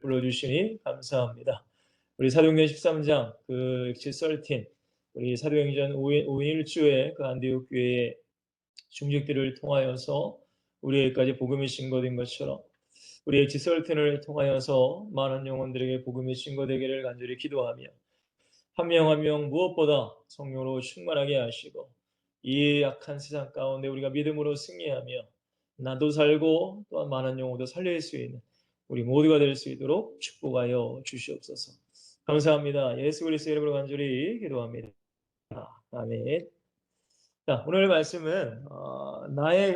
불러주시니 감사합니다. 우리 사도행전 13장 그 엑시 13 우리 사도행전 5인 1주에 그 안디옥 교회의 중직들을 통하여서 우리에게까지 복음이 증거된 것처럼 우리 엑시 13을 통하여서 많은 영혼들에게 복음이 증거되기를 간절히 기도하며 한 명 한 명 무엇보다 성령으로 충만하게 하시고 이 약한 세상 가운데 우리가 믿음으로 승리하며 나도 살고 또한 많은 영혼도 살릴 수 있는 우리 모두가 될 수 있도록 축복하여 주시옵소서. 감사합니다. 예수 그리스도 이름으로 간절히 기도합니다. 아멘. 자, 오늘 말씀은 나의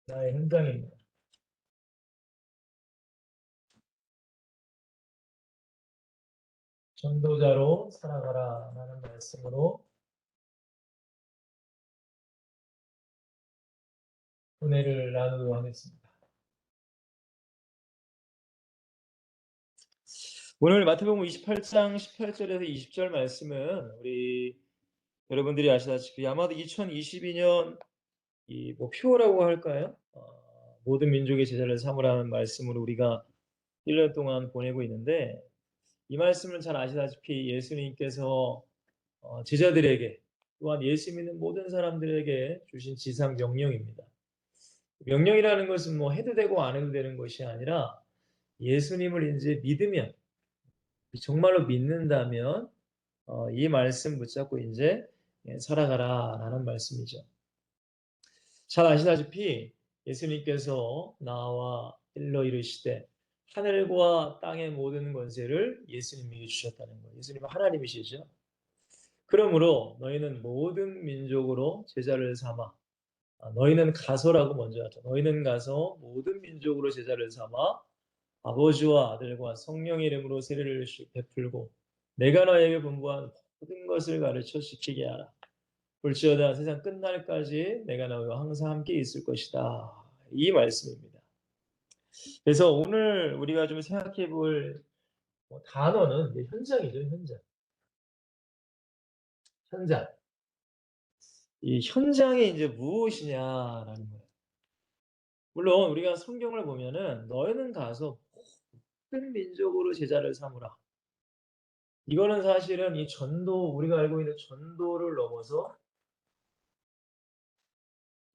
현장입니다. 전도자로 살아가라 라는 말씀으로 은혜를 나누도록 하겠습니다. 오늘 마태복음 28장 18절에서 20절 말씀은 우리 여러분들이 아시다시피 아마도 2022년 이 표라고 할까요? 모든 민족의 제자를 삼으라는 말씀으로 우리가 1년 동안 보내고 있는데 이 말씀을 잘 아시다시피 예수님께서 제자들에게 또한 예수 믿는 모든 사람들에게 주신 지상 명령입니다. 명령이라는 것은 뭐 해도 되고 안 해도 되는 것이 아니라 예수님을 이제 믿으면 정말로 믿는다면 이 말씀 붙잡고 이제 살아가라라는 말씀이죠. 잘 아시다시피 예수님께서 나와 일러 이르시되 하늘과 땅의 모든 권세를 예수님에게 주셨다는 거예요. 예수님은 하나님이시죠. 그러므로 너희는 모든 민족으로 제자를 삼아 너희는 가서라고 먼저 하죠. 너희는 가서 모든 민족으로 제자를 삼아 아버지와 아들과 성령의 이름으로 세례를 베풀고 내가 너에게 분부한 모든 것을 가르쳐 지키게 하라. 볼지어다 세상 끝날까지 내가 너희와 항상 함께 있을 것이다. 이 말씀입니다. 그래서 오늘 우리가 좀 생각해 볼 단어는 현장이죠. 현장. 이 현장이 이제 무엇이냐라는 거예요. 물론 우리가 성경을 보면은 너희는 가서 모든 민족으로 제자를 삼으라. 이거는 사실은 이 전도, 우리가 알고 있는 전도를 넘어서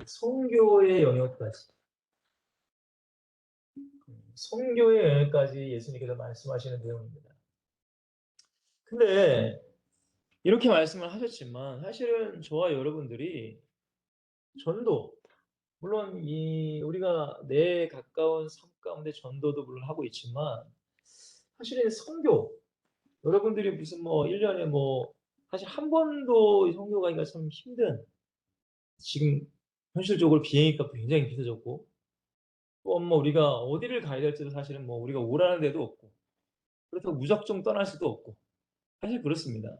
선교의 영역까지, 선교의 영역까지 예수님께서 말씀하시는 내용입니다. 근데 이렇게 말씀을 하셨지만 사실은 저와 여러분들이 전도, 물론 이 우리가 내 가까운 삶 가운데 전도도 물론 하고 있지만 사실은 선교, 여러분들이 무슨 뭐 1년에 뭐 사실 한 번도 선교 가기가 참 힘든, 지금 현실적으로 비행기값도 굉장히 비싸졌고 또 뭐 우리가 어디를 가야 될지도 사실은 뭐 우리가 오라는 데도 없고 그렇다고 무작정 떠날 수도 없고 사실 그렇습니다.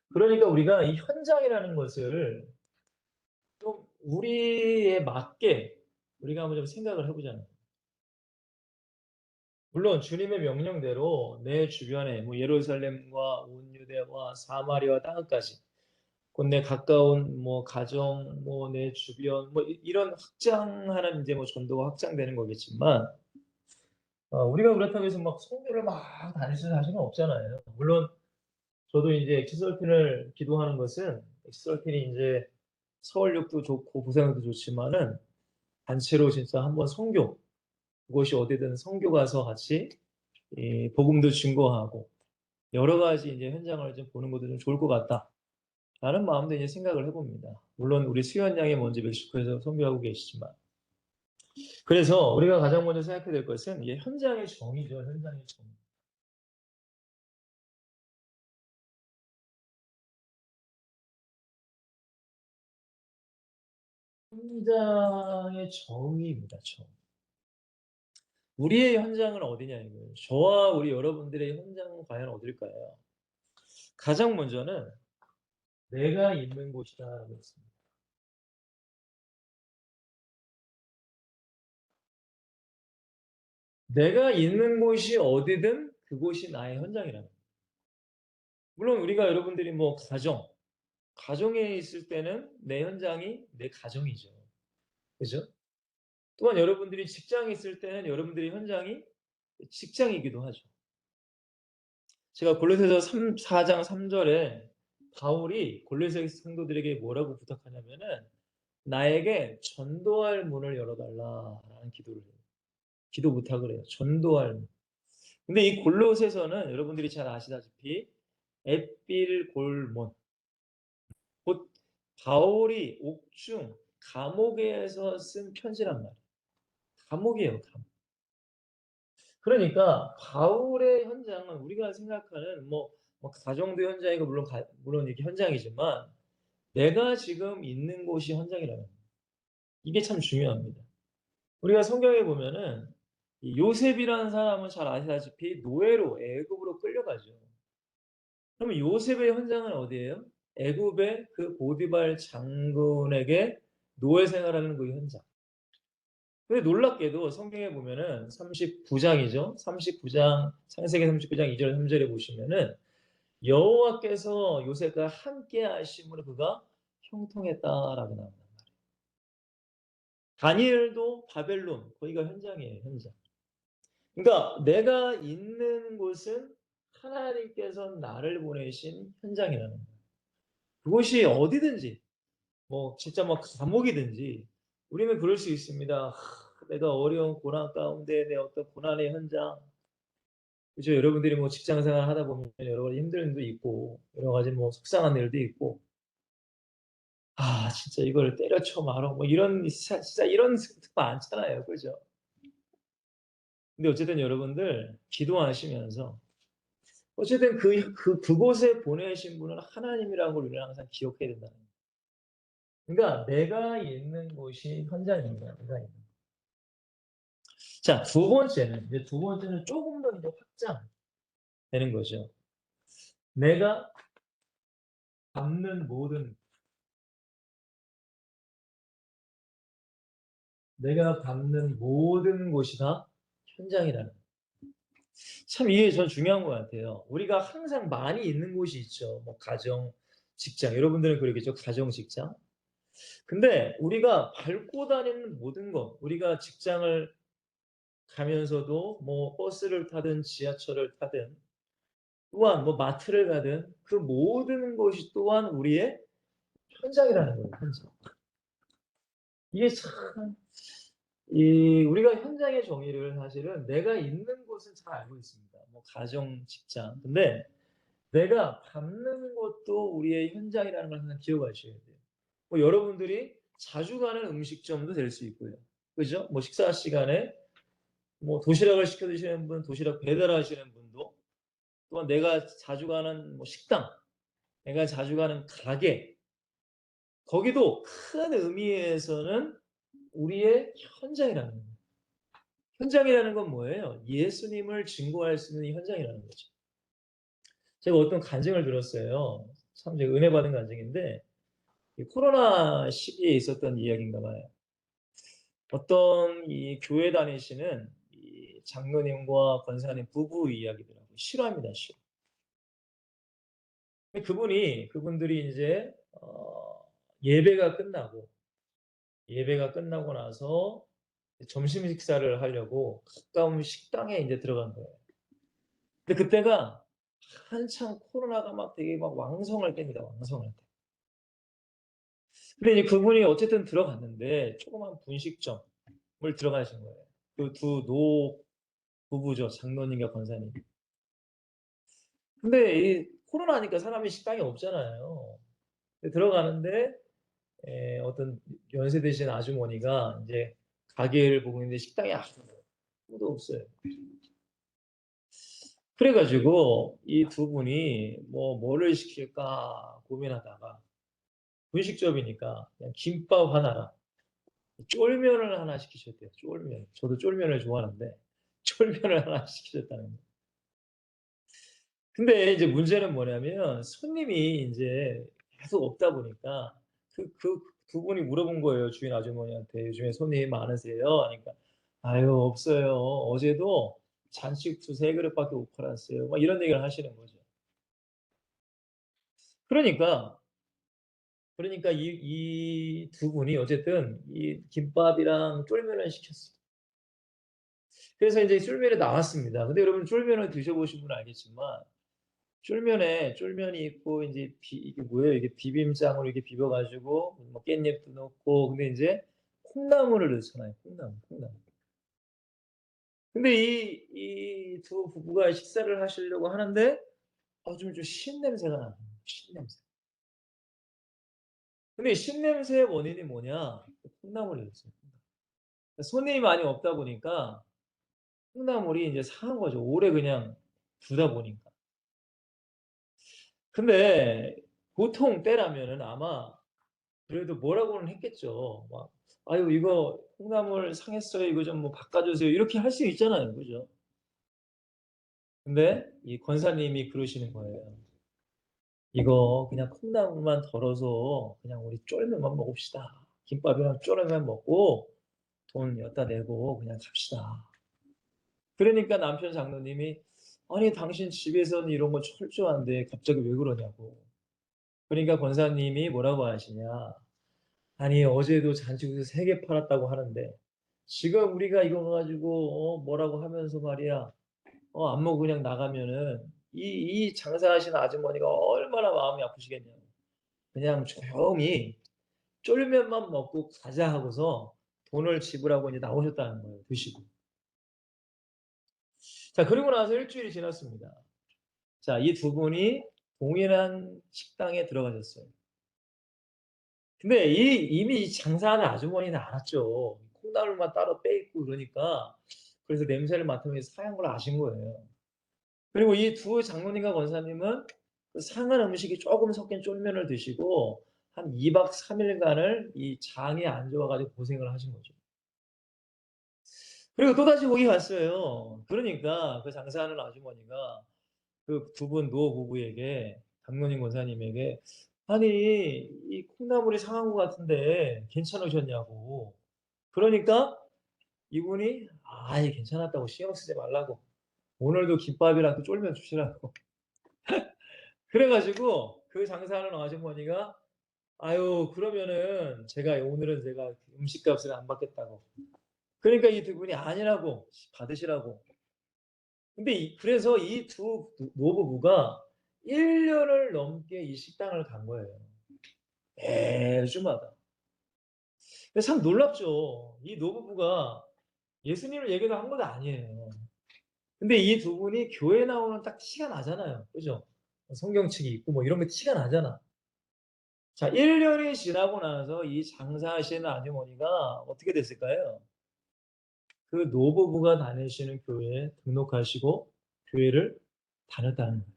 그러니까 우리가 이 현장이라는 것을 좀 우리에 맞게 우리가 한번 좀 생각을 해보자는 거예요. 물론 주님의 명령대로 내 주변에 뭐 예루살렘과 온 유대와 사마리아 땅끝까지 곧 내 가까운 뭐 가정 뭐 내 주변 뭐 이런 확장하는 이제 뭐 전도가 확장되는 거겠지만 우리가 그렇다고 해서 막 선교를 막 다닐 수 사실은 없잖아요. 물론 저도 이제 엑스설틴을 기도하는 것은 엑스설틴이 이제 서울역도 좋고 부산역도 좋지만은 단체로 진짜 한번 선교, 그것이 어디든 선교 가서 같이 이 복음도 증거하고 여러 가지 이제 현장을 좀 보는 것도 좀 좋을 것 같다라는 마음도 이제 생각을 해봅니다. 물론 우리 수현 양이 먼저 멕시코에서 선교하고 계시지만 그래서 우리가 가장 먼저 생각해야 될 것은 이게 현장의 정의죠. 현장의 정. 현장의 정의입니다. 정. 우리의 현장은 어디냐 이거예요. 저와 우리 여러분들의 현장은 과연 어딜까요? 가장 먼저는 내가 있는 곳이다라고 했습니다. 내가 있는 곳이 어디든 그곳이 나의 현장이라는 거예요. 물론 우리가 여러분들이 뭐 가정에 있을 때는 내 현장이 내 가정이죠. 그죠? 또한 여러분들이 직장에 있을 때는 여러분들의 현장이 직장이기도 하죠. 제가 골로새서 4장 3절에 바울이 골로새 성도들에게 뭐라고 부탁하냐면은 나에게 전도할 문을 열어달라라는 기도를 해요. 기도 부탁을 해요. 전도할 문. 근데 이 골로새서는 여러분들이 잘 아시다시피 에필골몬, 곧 바울이 옥중 감옥에서 쓴 편지란 말이에요. 감옥이에요, 감옥. 그러니까 바울의 현장은 우리가 생각하는 뭐 가정도 현장이고 물론 이게 현장이지만 내가 지금 있는 곳이 현장이라는 거예요. 이게 참 중요합니다. 우리가 성경에 보면은 이 요셉이라는 사람은 잘 아시다시피 노예로 애굽으로 끌려가죠. 그러면 요셉의 현장은 어디예요? 애굽의 그 보디발 장군에게 노예 생활하는 그 현장. 근데 놀랍게도 성경에 보면은 39장이죠. 39장 창세기 39장 2절 3절에 보시면은 여호와께서 요셉과 함께 하심으로 그가 형통했다라고 나옵니다. 다니엘도 바벨론 거기가 현장이에요, 현장. 그러니까 내가 있는 곳은 하나님께서 나를 보내신 현장이라는 거예요. 그곳이 어디든지 진짜 감옥이든지 우리는 그럴 수 있습니다. 내가 어려운 고난 가운데 내 어떤 고난의 현장 그죠? 여러분들이 직장 생활 하다 보면 여러 가지 힘든 일도 있고 여러 가지 속상한 일도 있고 진짜 이걸 때려쳐 말어 이런 진짜 이런 생각 많잖아요. 그죠? 근데 어쨌든 여러분들 기도하시면서 어쨌든 그곳에 보내신 분은 하나님이라는 걸 우리는 항상 기억해야 된다는 거예요. 그러니까 내가 있는 곳이 현장입니다. 내가 있는. 자, 두 번째는 조금 더 이제 확장되는 거죠. 내가 밟는 모든 내가 밟는 모든 곳이 다 현장이라는 거예요. 참 이게 전 중요한 것 같아요. 우리가 항상 많이 있는 곳이 있죠. 가정, 직장. 여러분들은 그러겠죠. 가정, 직장. 근데 우리가 밟고 다니는 모든 것, 우리가 직장을 가면서도 버스를 타든 지하철을 타든 또한 마트를 가든 그 모든 것이 또한 우리의 현장이라는 거예요. 현장. 이게 참 우리가 현장의 정의를 사실은 내가 있는 곳은 잘 알고 있습니다. 가정, 직장. 근데 내가 밟는 곳도 우리의 현장이라는 걸 항상 기억하셔야 돼요. 여러분들이 자주 가는 음식점도 될 수 있고요. 그죠? 식사 시간에 도시락을 시켜 드시는 분, 도시락 배달하시는 분도 또한 내가 자주 가는 식당, 내가 자주 가는 가게, 거기도 큰 의미에서는 우리의 현장이라는 거예요. 현장이라는 건 뭐예요? 예수님을 증거할 수 있는 현장이라는 거죠. 제가 어떤 간증을 들었어요. 참 제가 은혜 받은 간증인데 이 코로나 시기에 있었던 이야기인가 봐요. 어떤 이 교회 다니시는 이 장로님과 권사님 부부 이야기더라고요. 실화입니다, 실화. 그분들이 이제 예배가 끝나고 나서 점심 식사를 하려고 가까운 식당에 이제 들어간 거예요. 근데 그때가 한창 코로나가 되게 왕성할 때입니다. 왕성할 때. 근데 이제 그분이 어쨌든 들어갔는데 조그만 분식점을 들어가신 거예요. 그 두 노 부부죠. 장로님과 권사님. 근데 이 코로나니까 사람이 식당에 없잖아요. 근데 들어가는데 어떤 연세 드신 아주머니가 이제 가게를 보고 있는데 식당에 아무도 없어요. 그래 가지고 이 두 분이 뭐를 시킬까 고민하다가 분식점이니까 그냥 김밥 하나랑 쫄면을 하나 시키셨대요. 쫄면. 저도 쫄면을 좋아하는데 쫄면을 하나 시키셨다는 거예요. 근데 이제 문제는 뭐냐면 손님이 인제 계속 없다 보니까 그 두 분이 물어본 거예요, 주인 아주머니한테. "요즘에 손님 많으세요?" 하니까 "아유 없어요. 어제도 잔치 2-3 그릇밖에 못 팔았어요." 막 이런 얘기를 하시는 거죠. 그러니까 그러니까 이 두 분이 어쨌든 이 김밥이랑 쫄면을 시켰어요. 그래서 이제 쫄면이 나왔습니다. 근데 여러분 쫄면을 드셔보신 분은 알겠지만 쫄면에 쫄면이 있고 이제 이게 뭐예요? 이게 비빔장으로 이렇게 비벼가지고 뭐 깻잎도 넣고 근데 이제 콩나물을 넣잖아요. 콩나물. 근데 이 두 부부가 식사를 하시려고 하는데 좀 신냄새가 나요. 신냄새. 근데 신냄새의 원인이 뭐냐? 콩나물이었어요. 손님이 많이 없다 보니까 콩나물이 이제 상한 거죠. 오래 그냥 두다 보니까. 근데 보통 때라면은 아마 그래도 뭐라고는 했겠죠. 막 "아유 이거 콩나물 상했어요. 이거 좀 뭐 바꿔주세요." 이렇게 할 수 있잖아요. 그죠? 근데 이 권사님이 그러시는 거예요. "이거 그냥 콩나물만 덜어서 그냥 우리 쫄면만 먹읍시다. 김밥이랑 쫄면만 먹고 돈 여기다 내고 그냥 갑시다." 그러니까 남편 장로님이 "아니 당신 집에서는 이런 거 철저한데 갑자기 왜 그러냐."고. 그러니까 권사님이 뭐라고 하시냐. "아니 어제도 잔치국수 3개 팔았다고 하는데 지금 우리가 이거 가지고 뭐라고 하면서 말이야 안 먹고 그냥 나가면은 이 장사하시는 아주머니가 얼마나 마음이 아프시겠냐고. 그냥 조용히 쫄면만 먹고 가자." 하고서 돈을 지불하고 이제 나오셨다는 거예요, 드시고. 자 그리고 나서 일 주일이 지났습니다. 자 이 두 분이 동일한 식당에 들어가셨어요. 근데 이미 이 장사하는 아주머니는 알았죠. 콩나물만 따로 빼 있고 그러니까 그래서 냄새를 맡으면서 상한 걸 아신 거예요. 그리고 이 두 장로님과 권사님은 그 상한 음식이 쪼금 섞인 쫄면을 드시고 한 2박 3 일간을 이 장이 안 좋아 가지고 고생을 하신 거죠. 그리고 또다시 거기 갔어요. 그러니까 그 장사하는 아주머니가 그 두 분 노부부에게 장로님 권사님에게 "아니 이 콩나물이 상한 것 같은데 괜찮으셨냐."고. 그러니까 이분이 아이 괜찮았다고 신경 쓰지 말라고 오늘도 김밥이랑 또 쫄면 주시라고. 그래 가지고 그 장사하는 아주머니가 "아유 그러면은 오늘은 제가 음식값을 안 받겠다."고. 그러니까 이 두 분이 아니라고 받으시라고. 근데 그래서 이 두 노부부가 1 년을 넘게 이 식당을 간 거예요. 매주마다. 근데 참 놀랍죠. 이 노부부가 예수님을 얘기도 한 것도 아니에요. 근데 이 두 분이 교회 나오는 딱 티가 나잖아요. 그죠? 성경책이 있고 뭐 이런 게 티가 나잖아. 자 1 년이 지나고 나서 이 장사하시는 아주머니가 어떻게 됐을까요? 그 노부부가 다니시는 교회에 등록하시고 교회를 다녔다는 거예요.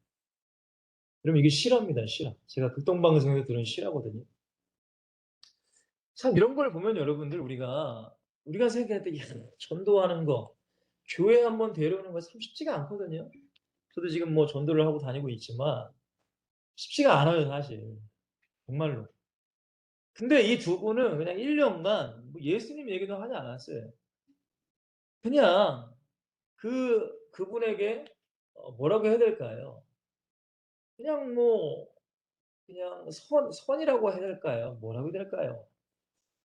여러분 이게 실화입니다, 실화. 제가 극동방송에서 들은 실화거든요. 참 이런 걸 보면 여러분들 우리가 생각할 때 '야 전도하는 거, 교회 한번 데려오는 거 참 쉽지가 않거든요.' 저도 지금 뭐 전도를 하고 다니고 있지만 쉽지가 않아요 사실. 정말로. 근데 이 두 분은 그냥 1 년간 뭐 예수님 얘기도 하지 않았어요. 그냥 그분에게 뭐라고 해야 될까요? 그냥 뭐 그냥 선이라고 해야 될까요? 뭐라고 해야 될까요?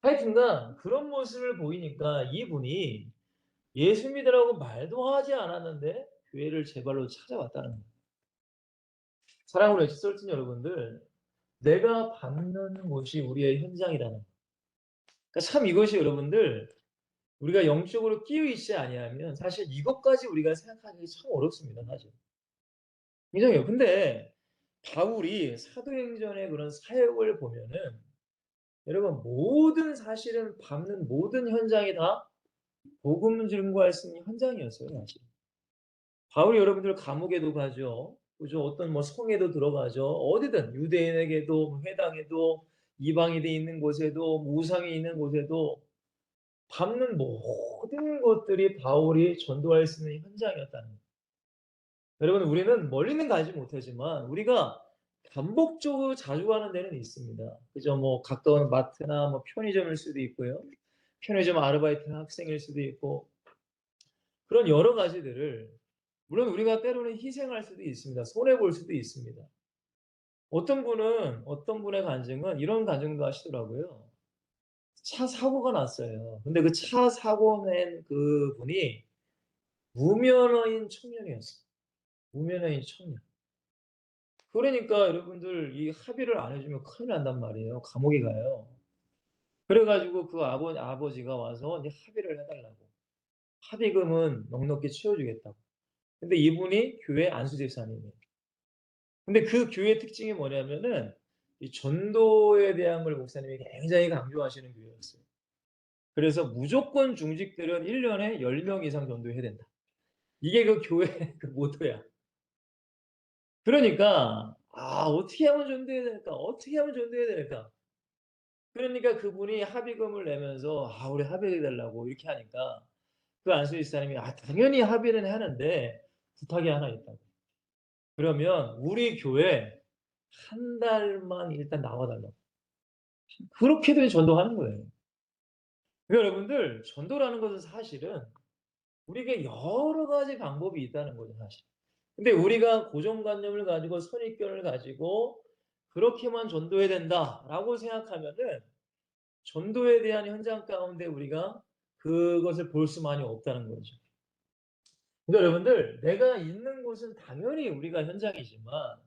하여튼간 그런 모습을 보이니까 이분이 예수 믿으라고 말도 하지 않았는데 교회를 제 발로 찾아왔다는 거예요. 사랑하는 엑소서친 여러분들, 내가 받는 곳이 우리의 현장이라는 거. 그러니까 참 이것이 여러분들 우리가 영적으로 끼어 있지 아니하면 사실 이것까지 우리가 생각하기 참 어렵습니다, 사실. 굉장해요. 근데 바울이 사도행전의 그런 사역을 보면은 여러분 모든 사실은 밟는 모든 현장이 다 복음 증거할 수 있는 현장이었어요, 사실. 바울이 여러분들 감옥에도 가죠. 그죠? 어떤 뭐 성에도 들어가죠. 어디든 유대인에게도 회당에도 이방인이 있는 곳에도 우상이 있는 곳에도 밟는 모든 것들이 바울이 전도할 수 있는 현장이었다는 거예요. 여러분 우리는 멀리는 가지 못하지만 우리가 반복적으로 자주 가는 데는 있습니다. 그죠? 뭐 가까운 마트나 뭐 편의점일 수도 있고요. 편의점 아르바이트하는 학생일 수도 있고 그런 여러 가지들을 물론 우리가 때로는 희생할 수도 있습니다. 손해 볼 수도 있습니다. 어떤 분의 간증은 이런 간증도 하시더라고요. 차 사고가 났어요. 근데 그 차 사고 낸 그분이 무면허인 청년이었어요. 무면허인 청년. 그러니까 여러분들 이 합의를 안 해 주면 큰일 난단 말이에요. 감옥에 가요. 그래 가지고 그 아버지가 와서 이제 합의를 해 달라고. 합의금은 넉넉히 채워 주겠다고. 근데 이분이 교회 안수집사님이에요. 근데 그 교회의 특징이 뭐냐면은 이 전도에 대한 걸 목사님이 굉장히 강조하시는 교회였어요. 그래서 무조건 중직들은 1 년에 10명 이상 전도해야 된다. 이게 그 교회의 그 모토야. 그러니까 '아 어떻게 하면 전도해야 될까? 어떻게 하면 전도해야 될까?' 그러니까 그분이 합의금을 내면서 "아 우리 합의해 달라고." 이렇게 하니까 그 안수 집사님이 "아 당연히 합의는 하는데 부탁이 하나 있다."고. "그러면 우리 교회 한 달만 일단 나와 달라고." 그렇게도 전도하는 거예요. 그러니까 여러분들 전도라는 것은 사실은 우리에게 여러 가지 방법이 있다는 거죠 사실. 근데 우리가 고정관념을 가지고 선입견을 가지고 '그렇게만 전도해야 된다.'라고 생각하면은 전도에 대한 현장 가운데 우리가 그것을 볼 수만이 없다는 거죠. 그러니까 여러분들 내가 있는 곳은 당연히 우리가 현장이지만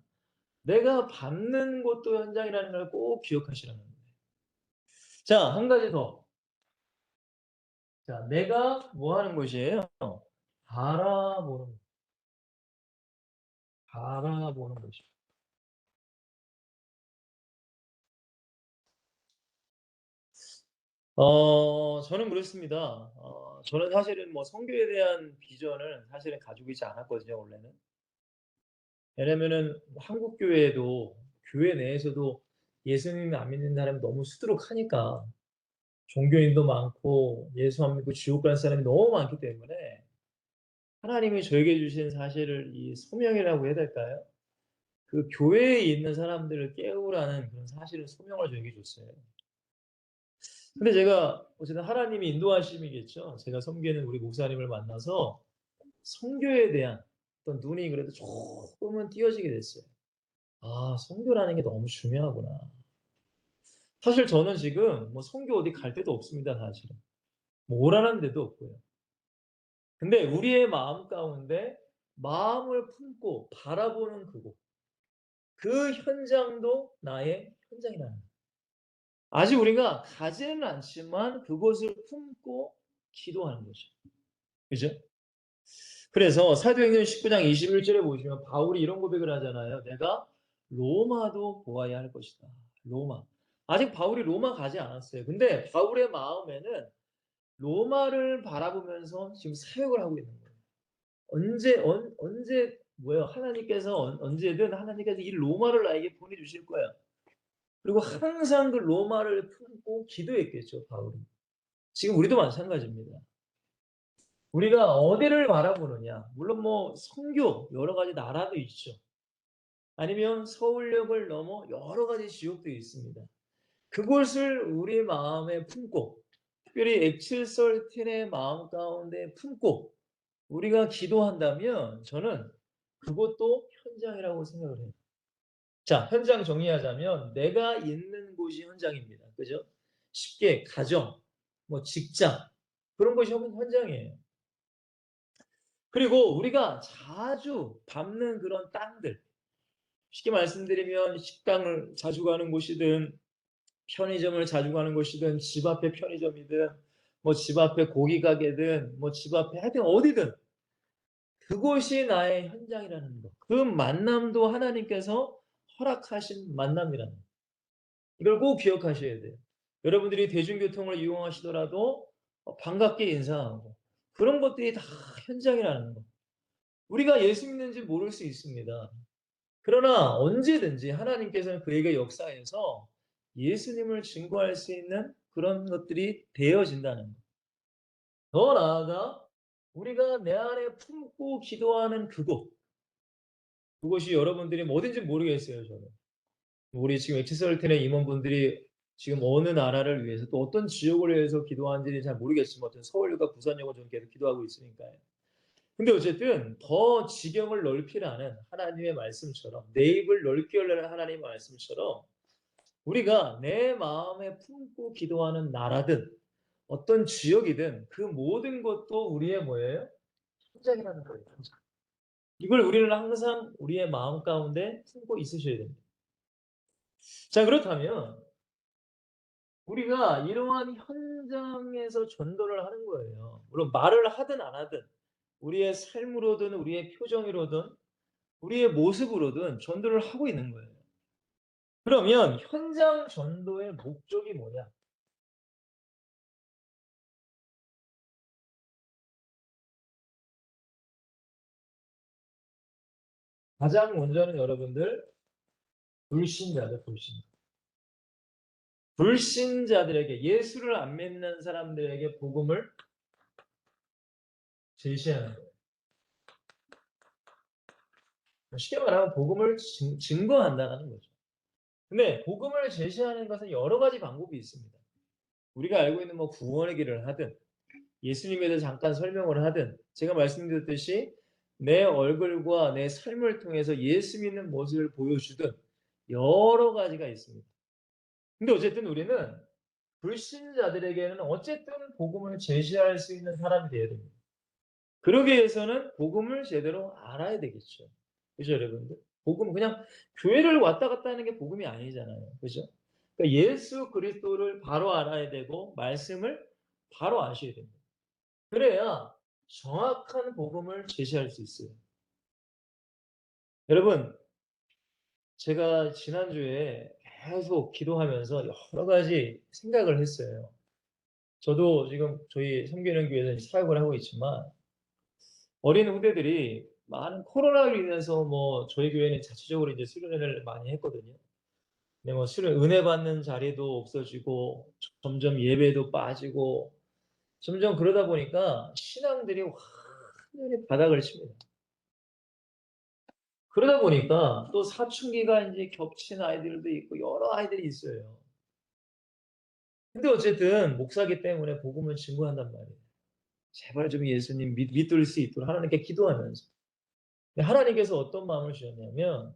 내가 밟는 곳도 현장이라는 걸 꼭 기억하시라는 거예요. 자, 한 가지 더. 자, 내가 뭐 하는 곳이에요? 바라보는 바라보는 곳이에요. 저는 그렇습니다. 저는 사실은 뭐 선교에 대한 비전을 사실은 가지고 있지 않았거든요, 원래는. 왜냐면은 한국 교회에도 교회 내에서도 예수님 안 믿는 사람이 너무 수두룩하니까 종교인도 많고 예수 안 믿고 지옥 갈 사람이 너무 많기 때문에 하나님이 저에게 주신 사실을 이 소명이라고 해야 될까요? 그 교회에 있는 사람들을 깨우라는 그런 사실을 소명을 저에게 줬어요. 근데 제가 어쨌든 하나님의 인도하심이겠죠. 제가 섬기는 우리 목사님을 만나서 선교에 대한 어떤 눈이 그래도 조금은 띄어지게 됐어요. '아 선교라는 게 너무 중요하구나.' 사실 저는 지금 뭐 선교 어디 갈 데도 없습니다 사실은. 뭐 오라는 데도 없고요. 근데 우리의 마음 가운데 마음을 품고 바라보는 그곳, 그 현장도 나의 현장이라는 거예요. 아직 우리가 가지는 않지만 그곳을 품고 기도하는 거죠. 그죠? 그래서 사도행전 19장 21절에 보시면 바울이 이런 고백을 하잖아요. "내가 로마도 보아야 할 것이다." 로마. 아직 바울이 로마 가지 않았어요. 근데 바울의 마음에는 로마를 바라보면서 지금 사역을 하고 있는 거예요. 언제 뭐예요? 하나님께서 언제든 하나님께서 이 로마를 나에게 보내 주실 거야. 그리고 항상 그 로마를 품고 기도했겠죠, 바울이. 지금 우리도 마찬가지입니다. 우리가 어디를 바라보느냐. 물론 뭐 선교 여러 가지 나라도 있죠. 아니면 서울역을 넘어 여러 가지 지역도 있습니다. 그곳을 우리 마음에 품고 특별히 엑실설틴의 마음 가운데 품고 우리가 기도한다면 저는 그것도 현장이라고 생각을 해요. 자, 현장 정리하자면 내가 있는 곳이 현장입니다. 그죠? 쉽게 가정, 뭐 직장 그런 것이 현장이에요. 그리고 우리가 자주 밟는 그런 땅들, 쉽게 말씀드리면 식당을 자주 가는 곳이든 편의점을 자주 가는 곳이든 집 앞에 편의점이든 뭐 집 앞에 고기 가게든 뭐 집 앞에 하여튼 어디든 그곳이 나의 현장이라는 거. 그 만남도 하나님께서 허락하신 만남이라는 거. 이걸 꼭 기억하셔야 돼요. 여러분들이 대중교통을 이용하시더라도 반갑게 인사하고 그런 것들이 다 현장이라는 거. 우리가 예수 믿는지 모를 수 있습니다. 그러나 언제든지 하나님께서는 그에게 역사해서 예수님을 증거할 수 있는 그런 것들이 되어진다는 것. 더 나아가 우리가 내 안에 품고 기도하는 그곳, 그것이 여러분들이 어딘지 모르겠어요, 저는. 우리 지금 엑스설텐의 임원분들이 지금 어느 나라를 위해서 또 어떤 지역을 위해서 기도하는지는 잘 모르겠지만 어쨌든 서울역과 부산역은 저는 계속 기도하고 있으니까요. 근데 어쨌든 더 지경을 넓히라는 하나님의 말씀처럼, 내 입을 넓게 열라는 하나님의 말씀처럼 우리가 내 마음에 품고 기도하는 나라든 어떤 지역이든 그 모든 것도 우리의 뭐예요? 현장이라는 거예요. 현장. 이걸 우리는 항상 우리의 마음 가운데 품고 있으셔야 됩니다. 자, 그렇다면 우리가 이러한 현장에서 전도를 하는 거예요. 물론 말을 하든 안 하든 우리의 삶으로든 우리의 표정으로든 우리의 모습으로든 전도를 하고 있는 거예요. 그러면 현장 전도의 목적이 뭐냐? 가장 먼저는 여러분들 불신자들, 불신자. 불신자들에게 예수를 안 믿는 사람들에게 복음을 제시하는 거예요. 쉽게 말하면 복음을 증거한다는 거죠. 근데 복음을 제시하는 것은 여러 가지 방법이 있습니다. 우리가 알고 있는 뭐 구원의 길을 하든 예수님에 대해서 잠깐 설명을 하든 제가 말씀드렸듯이 내 얼굴과 내 삶을 통해서 예수 믿는 모습을 보여주든 여러 가지가 있습니다. 근데 어쨌든 우리는 불신자들에게는 어쨌든 복음을 제시할 수 있는 사람이 되어야 됩니다. 그러기 위해서는 복음을 제대로 알아야 되겠죠. 그죠, 여러분들? 복음은 그냥 교회를 왔다 갔다 하는 게 복음이 아니잖아요. 그죠? 그러니까 예수 그리스도를 바로 알아야 되고 말씀을 바로 아셔야 됩니다. 그래야 정확한 복음을 제시할 수 있어요. 여러분, 제가 지난주에 계속 기도하면서 여러 가지 생각을 했어요. 저도 지금 저희 섬기는 교회에서 사역을 하고 있지만 어린 후대들이 많은 코로나로 인해서 뭐 저희 교회는 자체적으로 이제 수련회를 많이 했거든요. 근데 뭐 수련 은혜 받는 자리도 없어지고 점점 예배도 빠지고 점점 그러다 보니까 신앙들이 완전히 바닥을 칩니다. 그러다 보니까 또 사춘기가 이제 겹친 아이들도 있고 여러 아이들이 있어요. 근데 어쨌든 목사기 때문에 복음을 증거한단 말이에요. 제발 좀 예수님 믿을 수 있도록 하나님께 기도하면서. 하나님께서 어떤 마음을 주셨냐면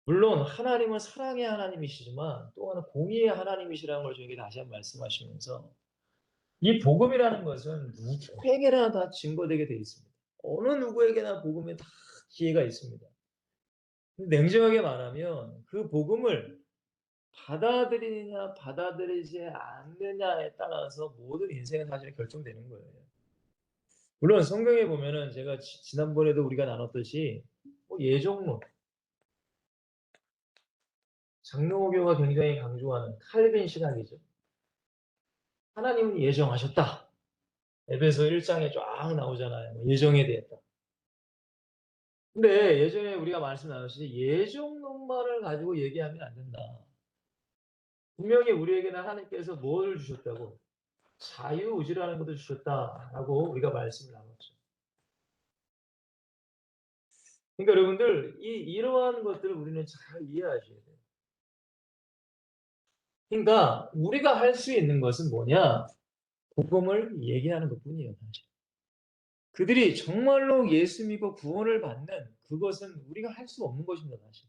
물론 하나님은 사랑의 하나님이시지만 또 하나 공의의 하나님이시라는 걸 저에게 다시 한번 말씀하시면서 이 복음이라는 것은 누구에게나 다 증거되게 되어 있습니다. 어느 누구에게나 복음에 다 기회가 있습니다. 냉정하게 말하면 그 복음을 받아들이느냐 받아들이지 않느냐에 따라서 모든 인생은 사실 결정되는 거예요. 물론 성경에 보면은 제가 지난번에도 우리가 나눴듯이 뭐 예종론, 장로교가 굉장히 강조하는 칼빈 신학이죠. 하나님은 예정하셨다. 에베소 1장에 쫙 나오잖아요. 뭐 예정에 대했다. 근데 예전에 우리가 말씀 나눴듯이 예정론만을 가지고 얘기하면 안 된다. 분명히 우리에게는 하나님께서 뭘 주셨다고? 자유의지라는 것도 주셨다라고 우리가 말씀을 나눴죠. 그러니까 여러분들 이러한 것들을 우리는 잘 이해하셔야 돼요. 그러니까 우리가 할 수 있는 것은 뭐냐? 복음을 얘기하는 것뿐이에요. 사실. 그들이 정말로 예수 믿고 구원을 받는 그것은 우리가 할 수 없는 것입니다. 사실.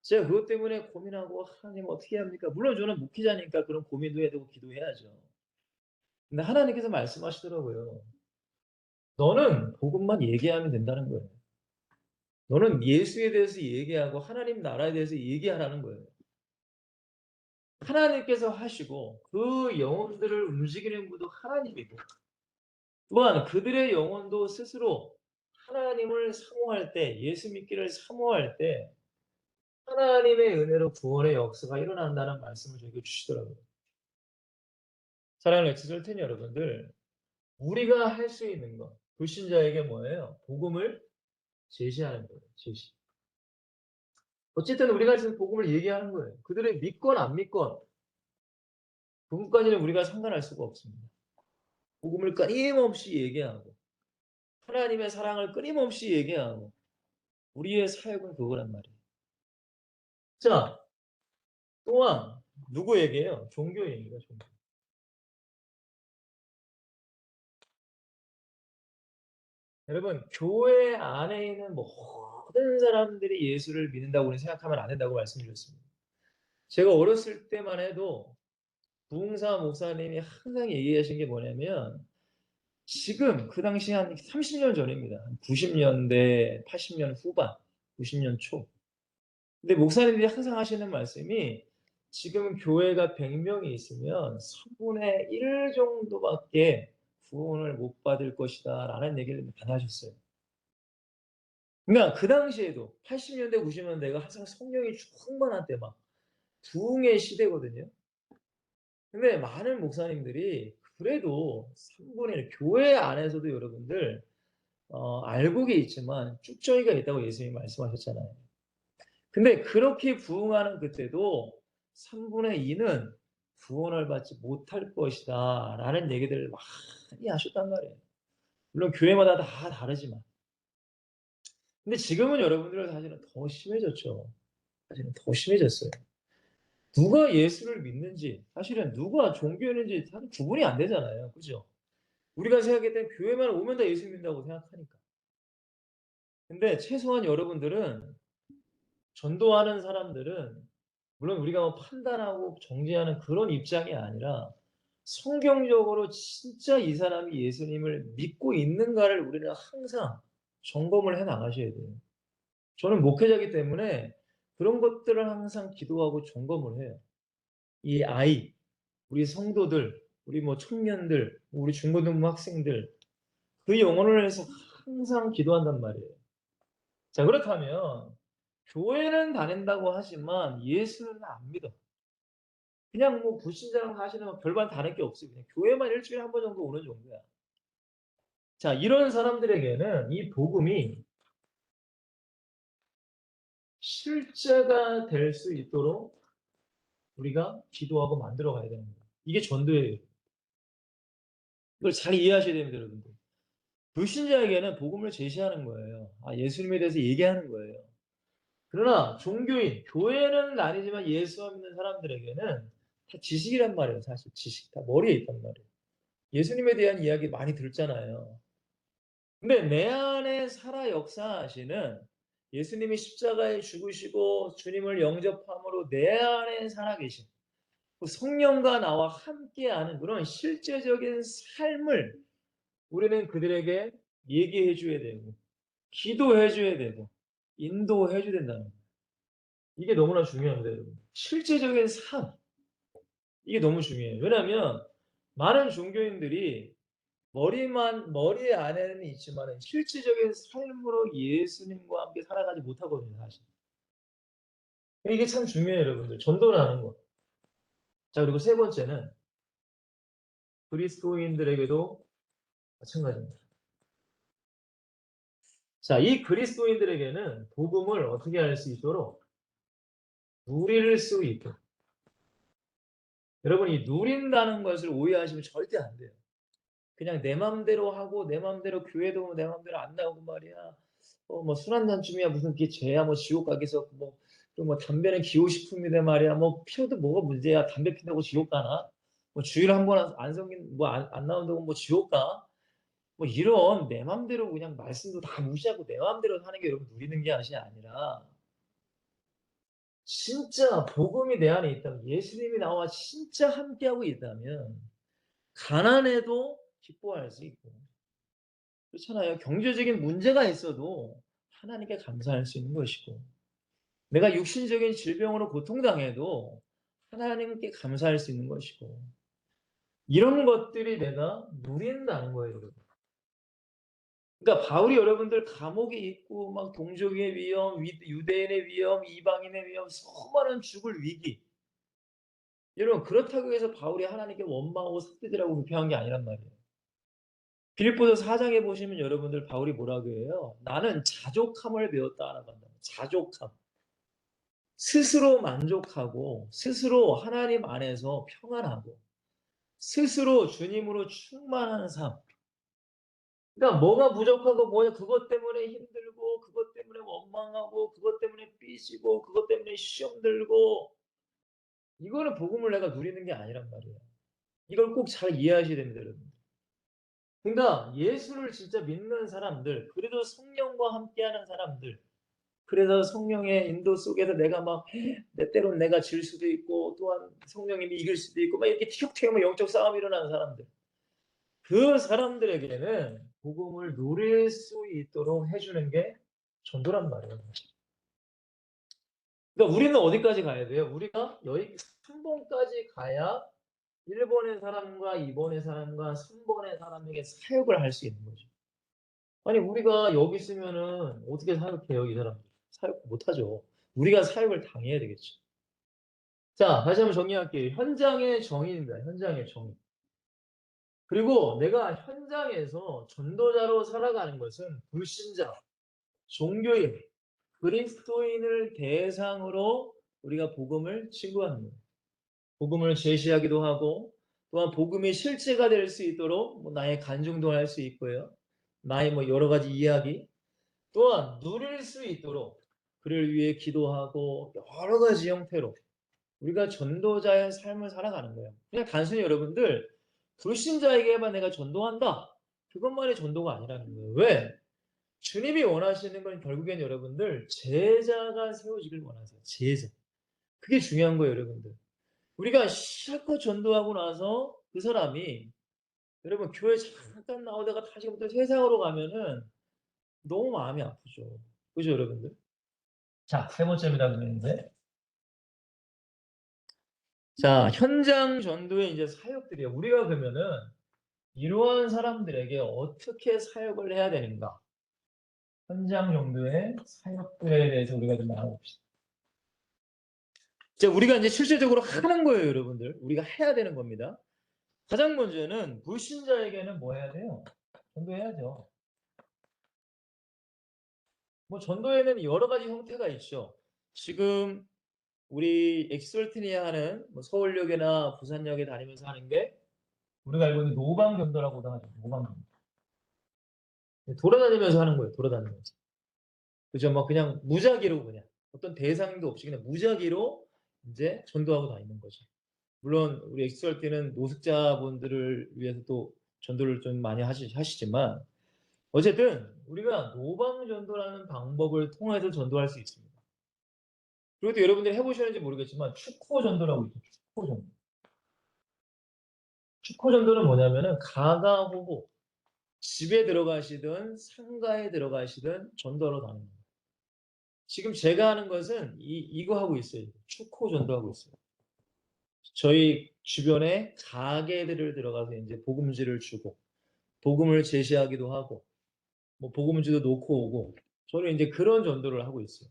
제가 그것 때문에 고민하고 하나님 어떻게 합니까? 물론 저는 목회자니까 그런 고민도 해야 되고 기도해야죠. 근데 하나님께서 말씀하시더라고요. 너는 복음만 얘기하면 된다는 거예요. 너는 예수에 대해서 얘기하고 하나님 나라에 대해서 얘기하라는 거예요. 하나님께서 하시고 그 영혼들을 움직이는 분도 하나님이고 또한 그들의 영혼도 스스로 하나님을 사모할 때 예수 믿기를 사모할 때 하나님의 은혜로 구원의 역사가 일어난다는 말씀을 저에게 주시더라고요. 사랑하는 엑스절텐 여러분들 우리가 할 수 있는 것 불신자에게 뭐예요? 복음을 제시하는 거예요. 제시. 어쨌든 우리가 할 수 있는 복음을 얘기하는 거예요. 그들이 믿건 안 믿건 그것까지는 우리가 상관할 수가 없습니다. 복음을 끊임없이 얘기하고 하나님의 사랑을 끊임없이 얘기하고 우리의 사역은 그거란 말이에요. 자, 또한 누구에게요? 종교인입니다. 종교. 여러분, 교회 안에 있는 모든 사람들이 예수를 믿는다고 우리는 생각하면 안 된다고 말씀드렸습니다. 제가 어렸을 때만 해도 부흥사 목사님이 항상 얘기하신 게 뭐냐면, 지금 그 당시 한 30년 전입니다. 90년대, 80년 후반, 90년 초. 근데 목사님들이 항상 하시는 말씀이, 지금 교회가 100명이 있으면 3분의 1 정도밖에 구원을 못 받을 것이다 라는 얘기를 많이 하셨어요. 그러니까 그 당시에도 80년대, 90년대가 항상 성령이 충만한 때 막 부흥의 시대거든요. 근데 많은 목사님들이 그래도 3분의 1, 교회 안에서도 여러분들 알곡이 있지만 쭉정이가 있다고 예수님이 말씀하셨잖아요. 근데 그렇게 부흥하는 그때도 3분의 2는 구원을 받지 못할 것이다 라는 얘기들을 많이 하셨단 말이에요. 물론 교회마다 다 다르지만. 근데 지금은 여러분들 사실은 더 심해졌죠. 사실은 더 심해졌어요. 누가 예수를 믿는지, 사실은 누가 종교인지 사실 구분이 안 되잖아요. 그죠? 우리가 생각할 때 교회만 오면 다 예수 믿는다고 생각하니까. 근데 최소한 여러분들은, 전도하는 사람들은, 물론 우리가 뭐 판단하고 정죄하는 그런 입장이 아니라 성경적으로 진짜 이 사람이 예수님을 믿고 있는가를 우리는 항상 점검을 해 나가셔야 돼요. 저는 목회자이기 때문에 그런 것들을 항상 기도하고 점검을 해요. 이 아이, 우리 성도들, 우리 뭐 청년들, 우리 중고등부 학생들, 그 영혼을 위해서 항상 기도한단 말이에요. 자, 그렇다면 교회는 다닌다고 하지만 예수는 안 믿어. 그냥 뭐 불신자랑 하시는 별반 다를 게 없어요. 그냥 교회만 일주일에 한 번 정도 오는 정도야. 자, 이런 사람들에게는 이 복음이 실제가 될 수 있도록 우리가 기도하고 만들어 가야 되는 거예요. 이게 전도예요. 이걸 잘 이해하셔야 됩니다, 여러분들. 불신자에게는 복음을 제시하는 거예요. 예수님에 대해서 얘기하는 거예요. 그러나 종교인, 교회는 아니지만 예수 안 믿는 사람들에게는 다 지식이란 말이에요. 사실 지식 다 머리에 있단 말이에요. 예수님에 대한 이야기 많이 듣잖아요. 근데 내 안에 살아 역사하시는, 예수님이 십자가에 죽으시고 주님을 영접함으로 내 안에 살아계신 그 성령과 나와 함께하는 그런 실제적인 삶을 우리는 그들에게 얘기해 줘야 되고, 기도해 줘야 되고, 인도해 줘야 된다는 거예요. 이게 너무나 중요합니다, 여러분. 실제적인 삶, 이게 너무 중요해요. 왜냐하면 많은 종교인들이 머리 안에는 있지만 실질적인 삶으로 예수님과 함께 살아가지 못하거든요, 사실. 이게 참 중요해요, 여러분들. 전도라는 거. 자, 그리고 세 번째는 그리스도인들에게도 마찬가지입니다. 자, 이 그리스도인들에게는 복음을 어떻게 할 수 있도록 누릴 수 있도록. 여러분, 이 누린다는 것을 오해하시면 절대 안 돼요. 그냥 내 맘대로 하고 내 맘대로 교회도 내 맘대로 안 나오고 말이야. 뭐 술 한 잔쯤이야 무슨 그게 죄야, 뭐 지옥 가겠어. 또 뭐 담배는 기호식품이다 말이야. 뭐 피워도 뭐가 문제야. 담배 피운다고 지옥 가나? 뭐 주일 한 번 안 섬긴 뭐 안 나온다고 뭐 지옥 가? 뭐 이런 내 맘대로 그냥 말씀도 다 무시하고 내 맘대로 사는 게 여러분 누리는 게 아니라, 진짜 복음이 내 안에 있다면, 예수님이 나와 진짜 함께하고 있다면 가난해도 기뻐할 수 있고, 그렇잖아요. 경제적인 문제가 있어도 하나님께 감사할 수 있는 것이고, 내가 육신적인 질병으로 고통당해도 하나님께 감사할 수 있는 것이고, 이런 것들이 내가 누린다는 거예요, 여러분. 그러니까 바울이 여러분들 감옥에 있고 막 동족의 위험, 유대인의 위험, 이방인의 위험, 수많은 죽을 위기. 여러분, 그렇다고 해서 바울이 하나님께 원망하고 삭대질하고 불평한 게 아니란 말이에요. 빌립보서 4장에 보시면 여러분들 바울이 뭐라고 해요? 나는 자족함을 배웠다라고 한다. 자족함. 스스로 만족하고 스스로 하나님 안에서 평안하고 스스로 주님으로 충만한 삶. 그러니까 뭐가 부족하고 뭐냐, 그것 때문에 힘들고 그것 때문에 원망하고 그것 때문에 삐지고 그것 때문에 시험 들고, 이거는 복음을 내가 누리는 게 아니란 말이에요. 이걸 꼭 잘 이해하셔야 됩니다, 여러분. 그러니까 예수를 진짜 믿는 사람들, 그래도 성령과 함께하는 사람들, 그래서 성령의 인도 속에서 내가 막 때로는 내가 질 수도 있고 또한 성령님이 이길 수도 있고 막 이렇게 티격태격 영적 싸움이 일어나는 사람들, 그 사람들에게는 복음을 누릴 수 있도록 해주는 게 전도란 말이에요. 그러니까 우리는 어디까지 가야 돼요? 우리가 여기 3번까지 가야 1번의 사람과 2번의 사람과 3번의 사람에게 사역을 할 수 있는 거죠. 아니 우리가 여기 있으면은 어떻게 사역해요? 이 사람들 사역 못하죠. 우리가 사역을 당해야 되겠죠. 자, 다시 한번 정리할게요. 현장의 정의입니다. 현장의 정의. 그리고 내가 현장에서 전도자로 살아가는 것은 불신자, 종교인, 그리스도인을 대상으로 우리가 복음을 친구하는 거예요. 복음을 제시하기도 하고 또한 복음이 실제가 될 수 있도록 뭐 나의 간증도 할 수 있고요. 나의 뭐 여러 가지 이야기 또한 누릴 수 있도록 그를 위해 기도하고 여러 가지 형태로 우리가 전도자의 삶을 살아가는 거예요. 그냥 단순히 여러분들 불신자에게만 내가 전도한다. 그것만이 전도가 아니라는 거예요. 왜? 주님이 원하시는 건 결국엔 여러분들 제자가 세워지길 원하세요. 제자. 그게 중요한 거예요, 여러분들. 우리가 실컷 전도하고 나서 그 사람이 여러분 교회 잠깐 나오다가 다시부터 세상으로 가면은 너무 마음이 아프죠. 그죠, 여러분들? 자, 세 번째입니다, 그랬는데. 자, 현장 전도의 이제 사역들이에요. 우리가 그러면은 이러한 사람들에게 어떻게 사역을 해야 되는가? 현장 전도의 사역들에 대해서 우리가 좀 나눠봅시다. 자, 우리가 이제 실질적으로 하는 거예요, 여러분들. 우리가 해야 되는 겁니다. 가장 먼저는 불신자에게는 뭐 해야 돼요? 전도해야죠. 뭐 전도에는 여러 가지 형태가 있죠. 지금 우리 엑스월티니아 하는 뭐 서울역이나 부산역에 다니면서 하는 게 우리가 알고 있는 노방전도라고도 하죠. 노방전도. 돌아다니면서 하는 거예요. 돌아다니면서. 그죠? 막 그냥 무작위로 그냥 어떤 대상도 없이 그냥 무작위로 이제 전도하고 다니는 거죠. 물론 우리 엑스월티는 노숙자분들을 위해서 또 전도를 좀 많이 하시지만 어쨌든 우리가 노방전도라는 방법을 통해서 전도할 수 있습니다. 그리고 또 여러분들이 해보셨는지 모르겠지만 축포 전도라고 있죠. 축포 전도. 축포 전도는 뭐냐면은 가가호호 집에 들어가시든 상가에 들어가시든 전도하러 다니는 거예요. 지금 제가 하는 것은 이거 하고 있어요. 축포 전도하고 있어요. 저희 주변에 가게들을 들어가서 이제 복음지를 주고 복음을 제시하기도 하고 뭐 복음지도 놓고 오고 저는 이제 그런 전도를 하고 있어요.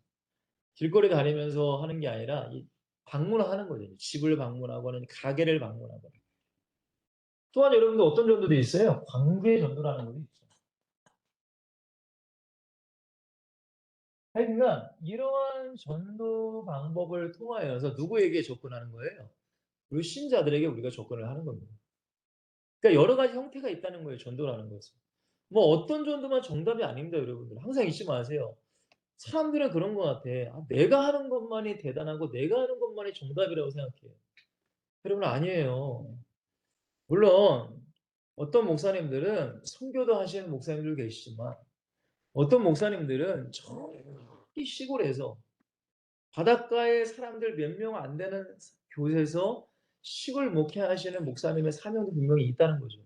길거리 다니면서 하는 게 아니라 방문하는 거죠. 집을 방문하거나 가게를 방문하거나. 또한 여러분들 어떤 전도도 있어요. 관계 전도라는 것도 있어요. 그러니까 이러한 전도 방법을 통하여서 누구에게 접근하는 거예요? 우리 신자들에게 우리가 접근을 하는 겁니다. 그러니까 여러 가지 형태가 있다는 거예요. 전도라는 것은. 뭐 어떤 전도만 정답이 아닙니다, 여러분들. 항상 잊지 마세요. 사람들은 그런 것 같아. 아, 내가 하는 것만이 대단하고 내가 하는 것만이 정답이라고 생각해요. 여러분 아니에요. 물론 어떤 목사님들은 선교도 하시는 목사님들 계시지만 어떤 목사님들은 저기 시골에서 바닷가에 사람들 몇 명 안 되는 곳에서 시골 목회하시는 목사님의 사명도 분명히 있다는 거죠.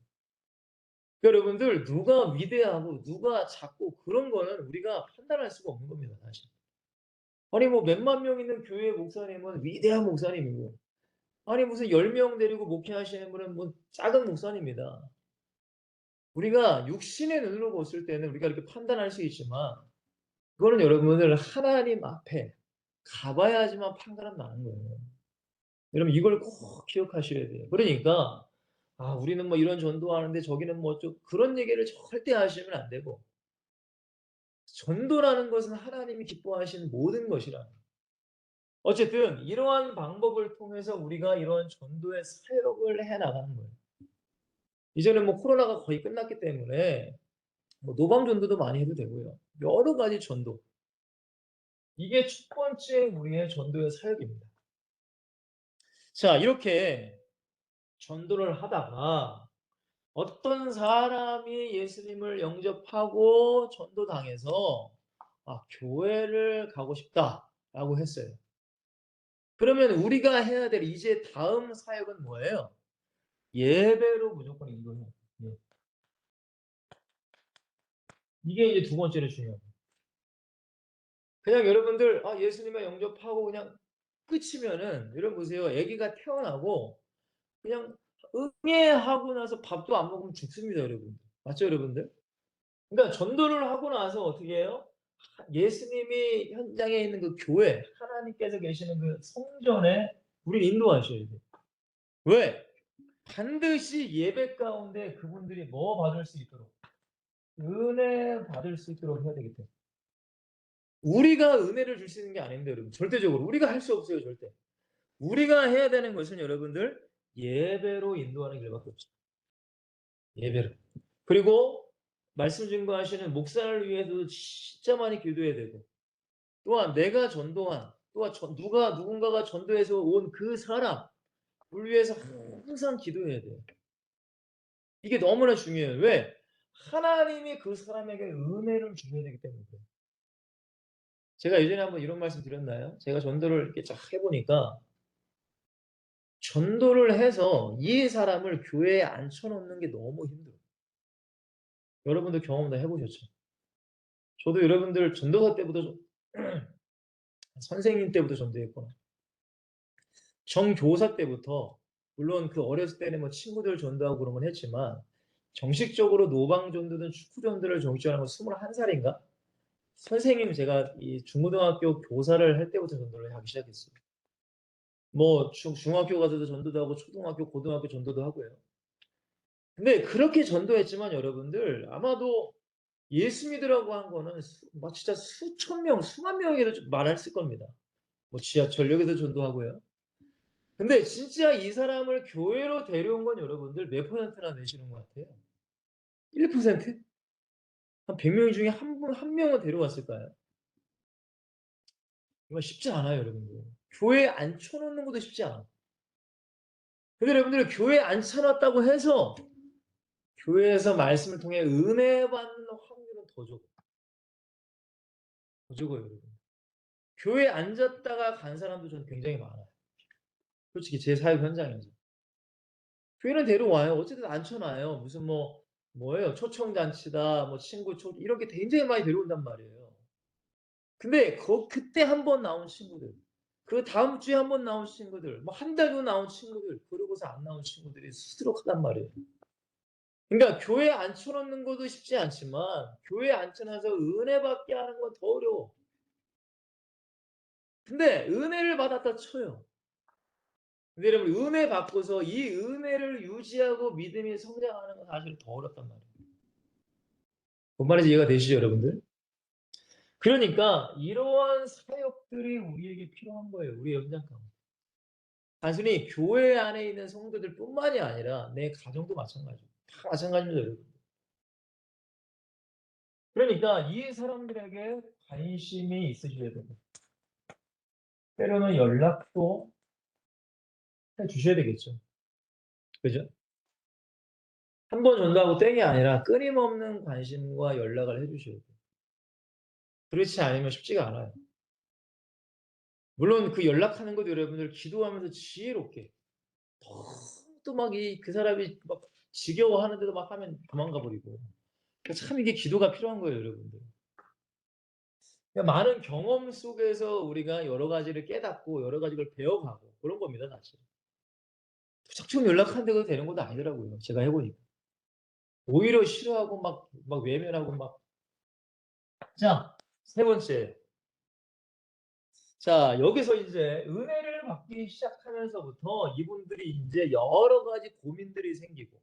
그러니까 여러분들 누가 위대하고 누가 작고 그런 거는 우리가 판단할 수가 없는 겁니다. 사실. 아니 뭐 몇만 명 있는 교회 목사님은 위대한 목사님이고 아니 무슨 10명 데리고 목회하시는 분은 뭐 작은 목사님이다. 우리가 육신의 눈으로 봤을 때는 우리가 이렇게 판단할 수 있지만 그거는 여러분들 하나님 앞에 가봐야지만 판단은 나는 거예요. 여러분 이걸 꼭 기억하셔야 돼요. 그러니까 아 우리는 뭐 이런 전도하는데 저기는 뭐 좀 그런 얘기를 절대 하시면 안 되고 전도라는 것은 하나님이 기뻐하시는 모든 것이라. 어쨌든 이러한 방법을 통해서 우리가 이러한 전도의 사역을 해 나가는 거예요. 이제는 뭐 코로나가 거의 끝났기 때문에 뭐 노방 전도도 많이 해도 되고요. 여러 가지 전도. 이게 첫 번째 우리의 전도의 사역입니다. 자, 이렇게 전도를 하다가 어떤 사람이 예수님을 영접하고 전도당해서 교회를 가고 싶다라고 했어요. 그러면 우리가 해야 될 이제 다음 사역은 뭐예요? 예배로 무조건 인도해요. 예. 이게 이제 두 번째로 중요해요. 그냥 여러분들 예수님을 영접하고 그냥 끝이면은 여러분 보세요. 아기가 태어나고 그냥 응애하고 나서 밥도 안 먹으면 죽습니다, 여러분. 맞죠, 여러분들? 그러니까 전도를 하고 나서 어떻게 해요? 예수님이 현장에 있는 그 교회, 하나님께서 계시는 그 성전에 우리를 인도하셔야 돼요. 왜? 반드시 예배 가운데 그분들이 뭐 받을 수 있도록 은혜 받을 수 있도록 해야 되기 때문에. 우리가 은혜를 줄 수 있는 게 아닌데 여러분. 절대적으로 우리가 할 수 없어요, 절대. 우리가 해야 되는 것은 여러분들 예배로 인도하는 길밖에 없어요. 예배로. 그리고 말씀 증거하시는 목사를 위해서도 진짜 많이 기도해야 되고, 또한 내가 전도한, 또한 누군가가 전도해서 온 그 사람을 위해서 항상 기도해야 돼요. 이게 너무나 중요해요. 왜? 하나님이 그 사람에게 은혜를 주셔야 되기 때문에 그래요. 제가 예전에 한번 이런 말씀 드렸나요? 제가 전도를 이렇게 쫙 해보니까 전도를 해서 이 사람을 교회에 앉혀놓는 게 너무 힘들어요. 여러분도 경험 다 해보셨죠? 저도 여러분들 전도사 때부터 선생님 때부터 전도했구나. 정교사 때부터 물론 그 어렸을 때는 뭐 친구들 전도하고 그런 건 했지만 정식적으로 노방 전도든 축구 전도를 정식적으로 한 건 21살인가? 선생님 제가 이 중고등학교 교사를 할 때부터 전도를 하기 시작했어요. 뭐 중학교 가서도 전도도 하고 초등학교, 고등학교 전도도 하고요. 근데 그렇게 전도했지만 여러분들 아마도 예수 믿으라고 한 거는 막 진짜 수천 명, 수만 명에도 말했을 겁니다. 뭐 지하철역에서 전도하고요. 근데 진짜 이 사람을 교회로 데려온 건 여러분들 몇 퍼센트나 되시는 것 같아요? 1%? 한 100명 중에 한 명은 데려왔을까요? 이건 쉽지 않아요, 여러분들. 교회에 앉혀놓는 것도 쉽지 않아. 근데 여러분들 교회에 앉혀놨다고 해서 교회에서 말씀을 통해 은혜 받는 확률은 더 적어. 더 적어요, 여러분. 교회에 앉았다가 간 사람도 저는 굉장히 많아요. 솔직히 제 사역 현장에서. 교회는 데려와요. 어쨌든 앉혀놔요. 무슨 뭐예요? 초청잔치다, 뭐 친구 이렇게 굉장히 많이 데려온단 말이에요. 근데 그때 한 번 나온 친구들, 그 다음 주에 한 번 나온 친구들, 뭐 한 달 후 나온 친구들, 그러고서 안 나온 친구들이 수두룩하단 말이에요. 그러니까 교회에 앉혀놓는 것도 쉽지 않지만 교회에 앉혀놔서 은혜 받게 하는 건 더 어려워. 근데 은혜를 받았다 쳐요. 근데 여러분 은혜 받고서 이 은혜를 유지하고 믿음이 성장하는 건 사실 더 어렵단 말이에요. 뭔 말인지 이해가 되시죠, 여러분들? 그러니까 이러한 사역들이 우리에게 필요한 거예요. 우리의 현장 가운데. 단순히 교회 안에 있는 성도들뿐만이 아니라 내 가정도 마찬가지예요. 다 마찬가지입니다, 여러분. 그러니까 이 사람들에게 관심이 있으셔야 되고 때로는 연락도 해 주셔야 되겠죠. 그죠? 한 번 전도하고 땡이 아니라 끊임없는 관심과 연락을 해 주셔야 돼요. 그렇지 않으면 쉽지가 않아요. 물론 그 연락하는 것도 여러분들 기도하면서 지혜롭게 또 막 그 사람이 막 지겨워하는데도 막 하면 도망가 버리고. 그러니까 참 이게 기도가 필요한 거예요, 여러분들. 그러니까 많은 경험 속에서 우리가 여러 가지를 깨닫고 여러 가지를 배워가고 그런 겁니다, 사실. 무작정 연락한다고 되는 것도 아니더라고요, 제가 해 보니까. 오히려 싫어하고 막 외면하고 막. 자, 세 번째. 자, 여기서 이제 은혜를 받기 시작하면서부터 이분들이 인제 여러 가지 고민들이 생기고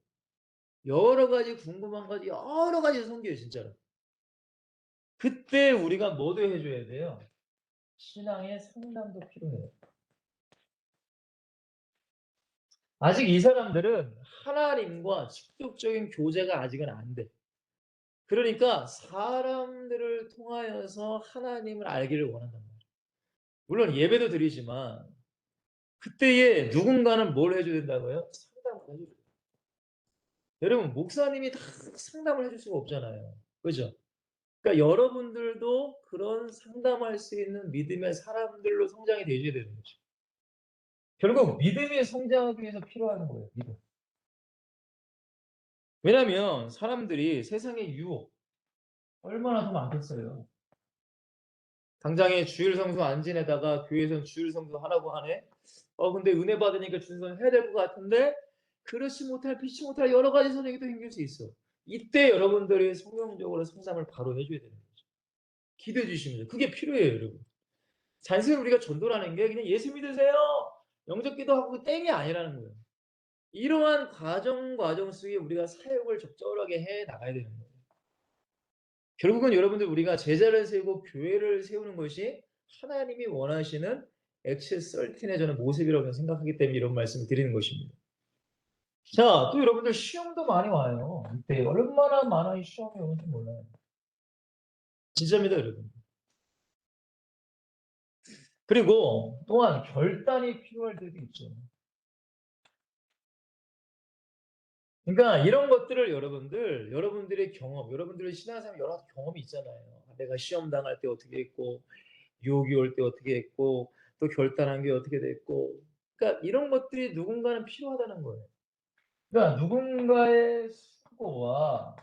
여러 가지 궁금한 가지 여러 가지 생겨요, 진짜로. 그때 우리가 뭐도 해 줘야 돼요? 신앙의 상담도 필요해요. 아직 이 사람들은 하나님과 직접적인 교제가 아직은 안 돼. 그러니까 사람들을 통하여서 하나님을 알기를 원한단 말이에요. 물론 예배도 드리지만 그때에 누군가는 뭘 해 줘야 된다고요? 상담을 해 줘야 돼요. 여러분 목사님이 다 상담을 해줄 수가 없잖아요. 그죠? 그러니까 여러분들도 그런 상담할 수 있는 믿음의 사람들로 성장이 되셔야 되는 거죠. 결국 믿음이 성장하기 위해서 필요한 거예요. 믿음. 왜냐하면 사람들이 세상의 유혹 얼마나 더 많겠어요. 당장에 주일 성수 안 지내다가 교회에서는 주일 성수 하라고 하네. 근데 은혜 받으니까 주일 성수 해야 될 것 같은데 그렇지 못할 피치 못할 여러 가지 선행이 또 생길 수 있어. 이때 여러분들이 성경적으로 성장을 바로 해줘야 되는 거죠. 기도해 주시면 돼요. 그게 필요해요, 여러분. 단순히 우리가 전도라는 게 그냥 예수 믿으세요. 영접 기도하고 땡이 아니라는 거예요. 이러한 과정 속에 우리가 사역을 적절하게 해 나가야 되는 거예요. 결국은 여러분들 우리가 제자를 세우고 교회를 세우는 것이 하나님이 원하시는 엑세스 13의 저는 모습이라고 생각하기 때문에 이런 말씀을 드리는 것입니다. 자, 또 여러분들 시험도 많이 와요. 이때 얼마나 많은 시험이 오는지 몰라요. 진짜입니다, 여러분. 그리고 또한 결단이 필요할 때도 있죠. 그러니까 이런 것들을 여러분들의 경험, 여러분들의 신앙생활 여러 가지 경험이 있잖아요. 내가 시험 당할 때 어떻게 했고, 유혹이 올 때 어떻게 했고, 또 결단한 게 어떻게 됐고. 그러니까 이런 것들이 누군가는 필요하다는 거예요. 그러니까 누군가의 수고와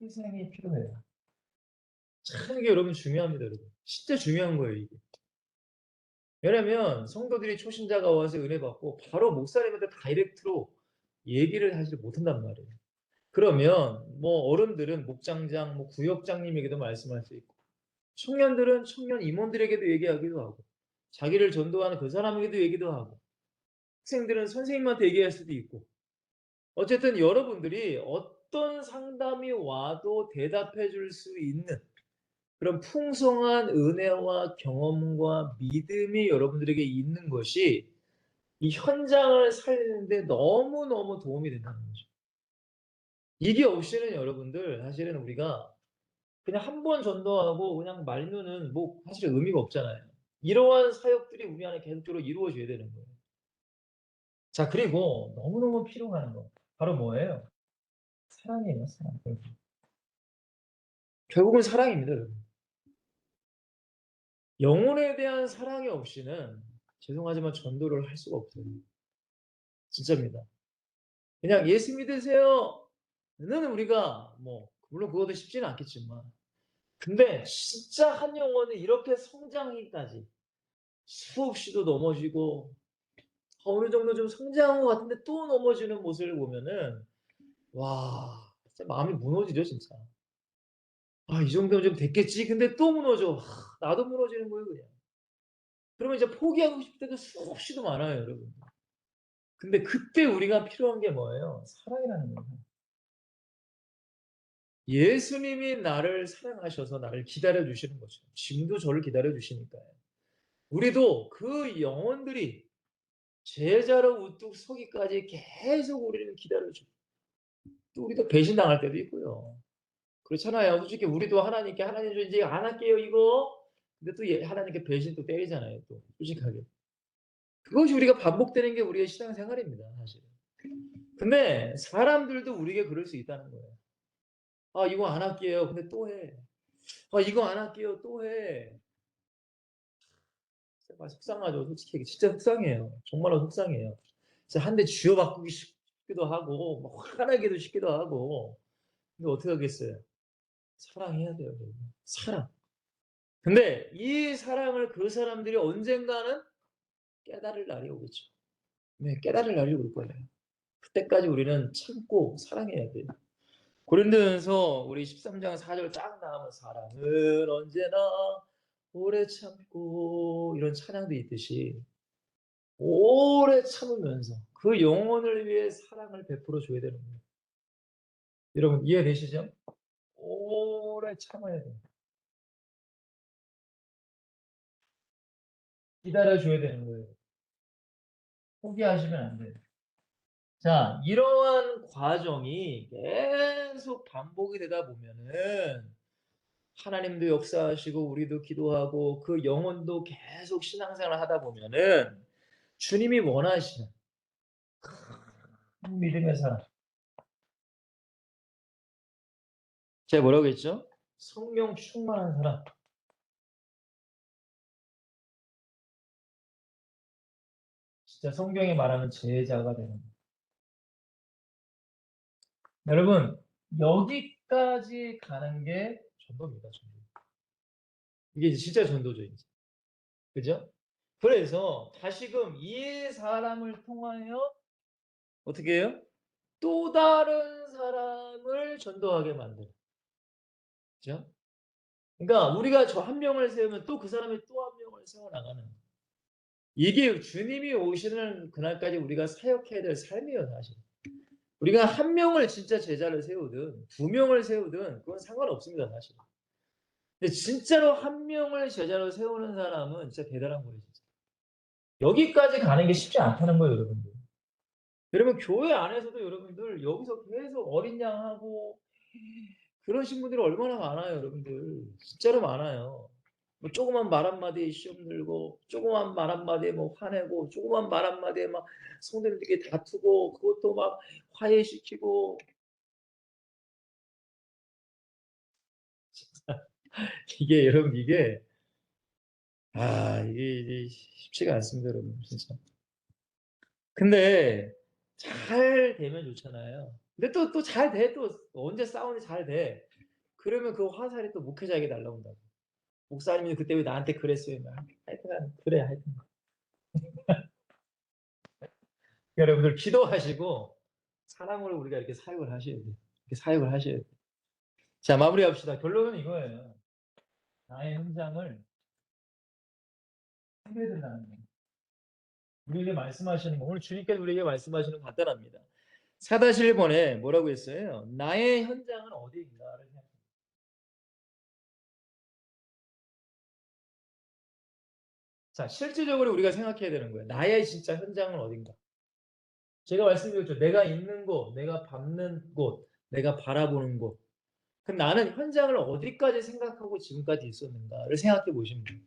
희생이 필요해요. 참 이게 여러분 중요합니다, 여러분. 진짜 중요한 거예요, 이게. 왜냐면 성도들이 초신자가 와서 은혜 받고 바로 목사님한테 다이렉트로 얘기를 사실 못한단 말이에요. 그러면 뭐 어른들은 목장장, 뭐 구역장님에게도 말씀할 수 있고 청년들은 청년 임원들에게도 얘기하기도 하고 자기를 전도하는 그 사람에게도 얘기도 하고 학생들은 선생님한테 얘기할 수도 있고 어쨌든 여러분들이 어떤 상담이 와도 대답해 줄 수 있는 그런 풍성한 은혜와 경험과 믿음이 여러분들에게 있는 것이 이 현장을 살리는데 너무너무 도움이 된다는 거죠. 이게 없이는 여러분들 사실은 우리가 그냥 한 번 전도하고 그냥 말면은 뭐 사실 의미가 없잖아요. 이러한 사역들이 우리 안에 계속적으로 이루어져야 되는 거예요. 자, 그리고 너무너무 필요한 거. 바로 뭐예요? 사랑이에요, 사랑. 결국은 사랑입니다, 여러분. 영혼에 대한 사랑이 없이는 죄송하지만 전도를 할 수가 없어요. 진짜입니다. 그냥 예수 믿으세요. 는 우리가 뭐 물론 그것도 쉽지는 않겠지만 근데 진짜 한 영혼이 이렇게 성장하기까지 수없이도 넘어지고 어느 정도 좀 성장한 것 같은데 또 넘어지는 모습을 보면은 와 진짜 마음이 무너지죠 진짜. 이 정도면 좀 됐겠지. 근데 또 무너져. 나도 무너지는 거예요 그냥. 그러면 이제 포기하고 싶을 때도 수없이도 많아요 여러분. 근데 그때 우리가 필요한 게 뭐예요? 사랑이라는 거예요. 예수님이 나를 사랑하셔서 나를 기다려 주시는 거죠. 지금도 저를 기다려 주시니까요. 우리도 그 영혼들이 제자로 우뚝 서기까지 계속 우리를 기다려 줘. 또 우리도 배신당할 때도 있고요. 그렇잖아요. 솔직히 우리도 하나님께 하나님 저 이제 안 할게요 이거. 근데 또 하나님께 배신 또 때리잖아요. 또 솔직하게. 그것이 우리가 반복되는 게 우리의 신앙생활입니다. 사실은. 근데 사람들도 우리에게 그럴 수 있다는 거예요. 이거 안 할게요. 근데 또 해. 이거 안 할게요. 또 해. 정말 속상하죠. 솔직히 진짜 속상해요. 정말로 속상해요. 진짜 한 대 쥐어바꾸기 싶기도 하고 막 화나기도 싶기도 하고. 근데 어떻게 하겠어요? 사랑해야 돼요. 여러분. 사랑. 근데 이 사랑을 그 사람들이 언젠가는 깨달을 날이 오겠죠. 네, 깨달을 날이 올 거예요. 그때까지 우리는 참고 사랑해야 돼요. 고린도전서 우리 13장 4절 쫙 나오면 사랑은 언제나 오래 참고 이런 찬양도 있듯이 오래 참으면서 그 영혼을 위해 사랑을 베풀어 줘야 되는 거예요. 여러분 이해되시죠? 오래 참아야 돼요. 기다려 줘야 되는 거예요. 포기하시면 안 돼요. 자, 이러한 과정이 계속 반복이 되다 보면은 하나님도 역사하시고 우리도 기도하고 그 영혼도 계속 신앙생활을 하다 보면은 주님이 원하시는 큰 믿음의 사람, 제가 뭐라고 했죠? 성령 충만한 사람. 진짜 성경이 말하는 제자가 되는 거예요. 여러분, 여기까지 가는 게 전도입니다, 전도. 이게 진짜 전도죠, 이제. 그죠? 그래서 다시금 이 사람을 통하여 어떻게 해요? 또 다른 사람을 전도하게 만들어요. 그죠? 그러니까 우리가 저 한 명을 세우면 또 그 사람이 또 한 명을 세워 나가는 거예요. 이게 주님이 오시는 그날까지 우리가 사역해야 될 삶이에요, 사실. 우리가 한 명을 진짜 제자를 세우든 두 명을 세우든 그건 상관없습니다, 사실. 근데 진짜로 한 명을 제자로 세우는 사람은 진짜 대단한 거예요, 진짜. 여기까지 가는 게 쉽지 않다는 거예요, 여러분들. 여러분 교회 안에서도 여러분들 여기서 계속 어린 양하고 그러신 분들이 얼마나 많아요, 여러분들. 진짜로 많아요. 뭐 조그만 말 한마디에 시험 들고 조그만 말 한마디에 뭐 화내고 조그만 말 한마디에 막 성도님들끼리 다투고 그것도 막 화해시키고 이게 여러분 이게 이게 쉽지가 않습니다, 여러분 진짜. 근데 잘 되면 좋잖아요. 근데 또 잘 돼. 또 언제 싸우니 잘 돼. 그러면 그 화살이 또 목회자에게 날라온다고. 목사님이 그때 왜 나한테 그랬어요? 하여튼 그래 하여튼. 여러분들 기도하시고 사랑으로 우리가 이렇게 사역을 하셔야 돼요. 이렇게 사역을 하셔야 돼요. 자, 마무리합시다. 결론은 이거예요. 나의 현장을 해야 된다는 거예요. 우리에게 말씀하시는 거, 오늘 주님께서 우리에게 말씀하시는 거 간단합니다. 4-1번에 뭐라고 했어요? 나의 현장은 어디인가를 생각합니다. 자, 실질적으로 우리가 생각해야 되는 거예요. 나의 진짜 현장은 어딘가. 제가 말씀드렸죠. 내가 있는 곳, 내가 밟는 곳, 내가 바라보는 곳. 그럼 나는 현장을 어디까지 생각하고 지금까지 있었는가를 생각해 보시면 돼요.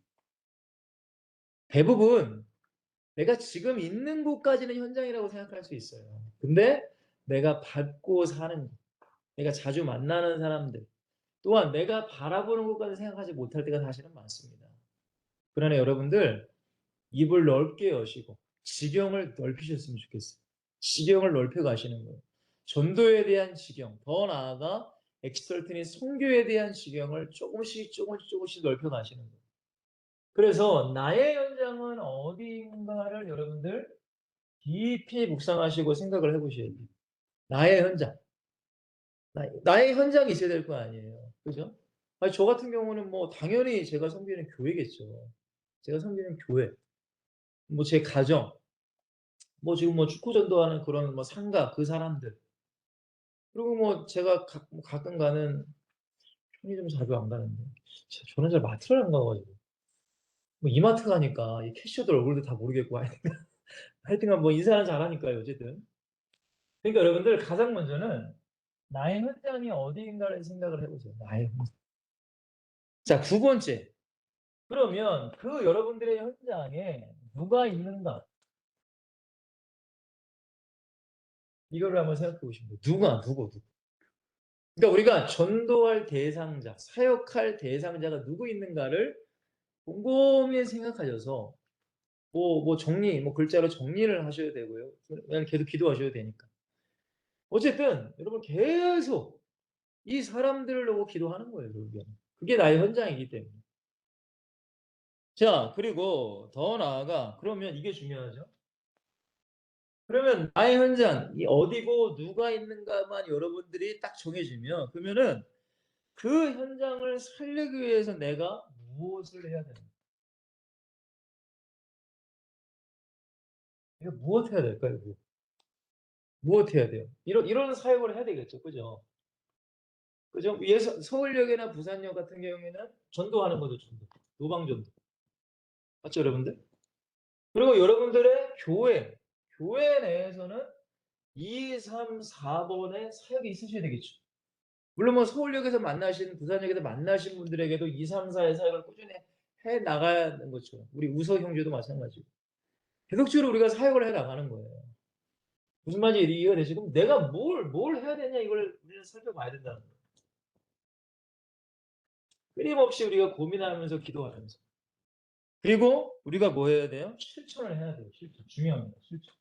대부분 내가 지금 있는 곳까지는 현장이라고 생각할 수 있어요. 근데 내가 밟고 사는 곳, 내가 자주 만나는 사람들, 또한 내가 바라보는 곳까지 생각하지 못할 때가 사실은 많습니다. 그러나 여러분들 입을 넓게 여시고 지경을 넓히셨으면 좋겠어요. 지경을 넓혀 가시는 거예요. 전도에 대한 지경, 더 나아가 엑스털튼이 선교에 대한 지경을 조금씩 넓혀 가시는 거예요. 그래서 나의 현장은 어디인가를 여러분들 깊이 묵상하시고 생각을 해보셔야 돼요. 나의 현장. 나의 현장이 있어야 될 거 아니에요. 그죠? 아니, 저 같은 경우는 뭐 당연히 제가 섬기는 교회겠죠. 제가 섬기는 교회, 뭐 제 가정, 뭐 지금 뭐 축구 전도하는 그런 뭐 상가 그 사람들. 그리고 뭐 제가 뭐 가끔 가는 편의점 자주 안 가는데 저는 잘 마트를 안 가가지고 뭐 이마트 가니까 이 캐셔들 얼굴도 다 모르겠고 하여튼간 뭐 인사는 잘하니까요 어쨌든. 그러니까 여러분들 가장 먼저는 나의 현장이 어디인가를 생각을 해보세요. 나의 현장. 자, 두 번째. 그러면 그 여러분들의 현장에 누가 있는가? 이거를 한번 생각해 보시면 돼요. 누구. 그러니까 우리가 전도할 대상자, 사역할 대상자가 누구 있는가를 곰곰이 생각하셔서 뭐 정리, 뭐 글자로 정리를 하셔야 되고요. 왜냐면 계속 기도하셔야 되니까. 어쨌든 여러분 계속 이 사람들을 놓고 기도하는 거예요, 결국에는. 그게 나의 현장이기 때문에. 자, 그리고 더 나아가 그러면 이게 중요하죠. 그러면 나의 현장, 이 어디고 누가 있는가만 여러분들이 딱 정해지면 그러면은 그 현장을 살리기 위해서 내가 무엇을 해야 되는가? 이거 무엇 해야 될까요? 무엇 해야 돼요? 이런 사역을 해야 되겠죠. 그죠? 그죠? 서울역이나 부산역 같은 경우에는 전도하는 거죠, 전도. 노방전도. 맞죠, 여러분들? 그리고 여러분들의 교회 내에서는 2, 3, 4번의 사역이 있으셔야 되겠죠. 물론 뭐 서울역에서 만나신, 부산역에서 만나신 분들에게도 2, 3, 4의 사역을 꾸준히 해 나가야 하는 거죠. 우리 우석 형제도 마찬가지고. 계속적으로 우리가 사역을 해 나가는 거예요. 무슨 말인지 이해가 되시고, 내가 뭘 해야 되냐, 이걸 우리는 살펴봐야 된다는 거예요. 끊임없이 우리가 고민하면서 기도하면서. 그리고 우리가 뭐 해야 돼요? 실천을 해야 돼요. 실천. 중요합니다. 실천.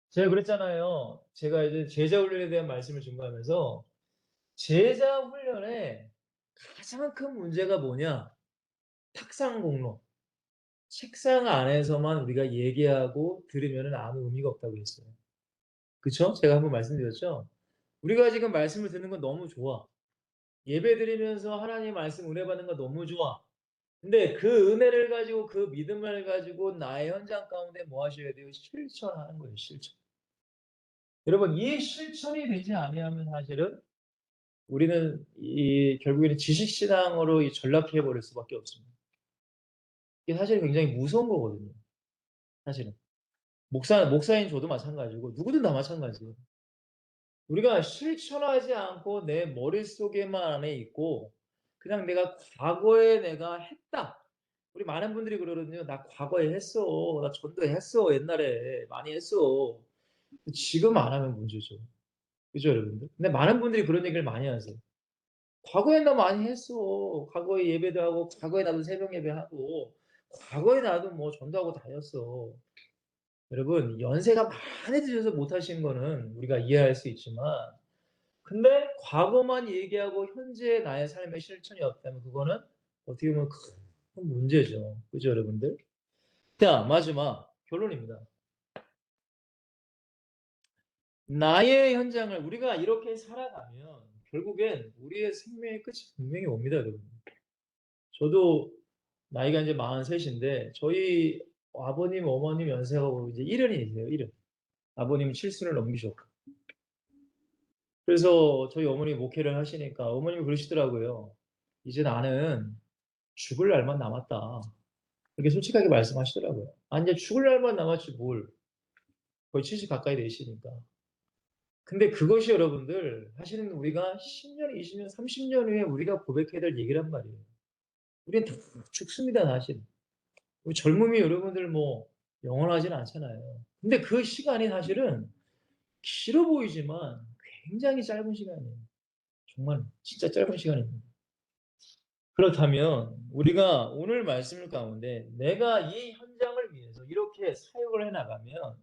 제가 그랬잖아요. 제가 이제 제자 훈련에 대한 말씀을 증거하면서 제자 훈련에 가장 큰 문제가 뭐냐? 탁상 공론. 책상 안에서만 우리가 얘기하고 들으면은 아무 의미가 없다고 했어요. 그쵸? 제가 한번 말씀드렸죠? 우리가 지금 말씀을 듣는 건 너무 좋아. 예배드리면서 하나님 말씀 은혜 받는 거 너무 좋아. 근데 그 은혜를 가지고 그 믿음을 가지고 나의 현장 가운데 뭐 하셔야 돼요? 실천하는 거예요, 실천. 여러분, 이 실천이 되지 아니하면 사실은 우리는 결국에는 지식신앙으로 전락해 버릴 수밖에 없습니다. 이게 사실 굉장히 무서운 거거든요. 사실은. 목사인 저도 마찬가지고 누구든 다 마찬가지예요. 우리가 실천하지 않고 내 머릿속에만 안에 있고 그냥 내가 과거에 내가 했다. 우리 많은 분들이 그러거든요. 나 과거에 했어. 나 전도했어. 옛날에 많이 했어. 지금 안 하면 문제죠. 그죠, 여러분들? 근데 많은 분들이 그런 얘기를 많이 하세요. 과거에 나 많이 했어. 과거에 예배도 하고, 과거에 나도 새벽 예배하고, 과거에 나도 뭐 전도하고 다녔어. 여러분, 연세가 많이 드셔서 못하신 거는 우리가 이해할 수 있지만, 근데 과거만 얘기하고 현재의 나의 삶의 실천이 없다면 그거는 어떻게 보면 큰 문제죠. 그죠, 여러분들? 자, 마지막 결론입니다. 나의 현장을 우리가 이렇게 살아가면 결국엔 우리의 생명의 끝이 분명히 옵니다, 여러분. 저도 나이가 이제 43인데 저희 아버님, 어머님 연세가 이제 70이세요, 70. 아버님 70을 넘기셨고. 그래서 저희 어머니 목회를 하시니까 어머님이 그러시더라고요. 이제 나는 죽을 날만 남았다. 그렇게 솔직하게 말씀하시더라고요. 아, 이제 죽을 날만 남았지 뭘. 거의 70 가까이 되시니까. 근데 그것이 여러분들 사실은 우리가 10년, 20년, 30년 후에 우리가 고백해야 될 얘기란 말이에요. 우리는 다 죽습니다, 사실. 우리 젊음이 여러분들 뭐 영원하진 않잖아요. 근데 그 시간이 사실은 길어 보이지만 굉장히 짧은 시간이에요. 정말 진짜 짧은 시간입니다. 그렇다면 우리가 오늘 말씀 가운데 내가 이 현장을 위해서 이렇게 사역을 해나가면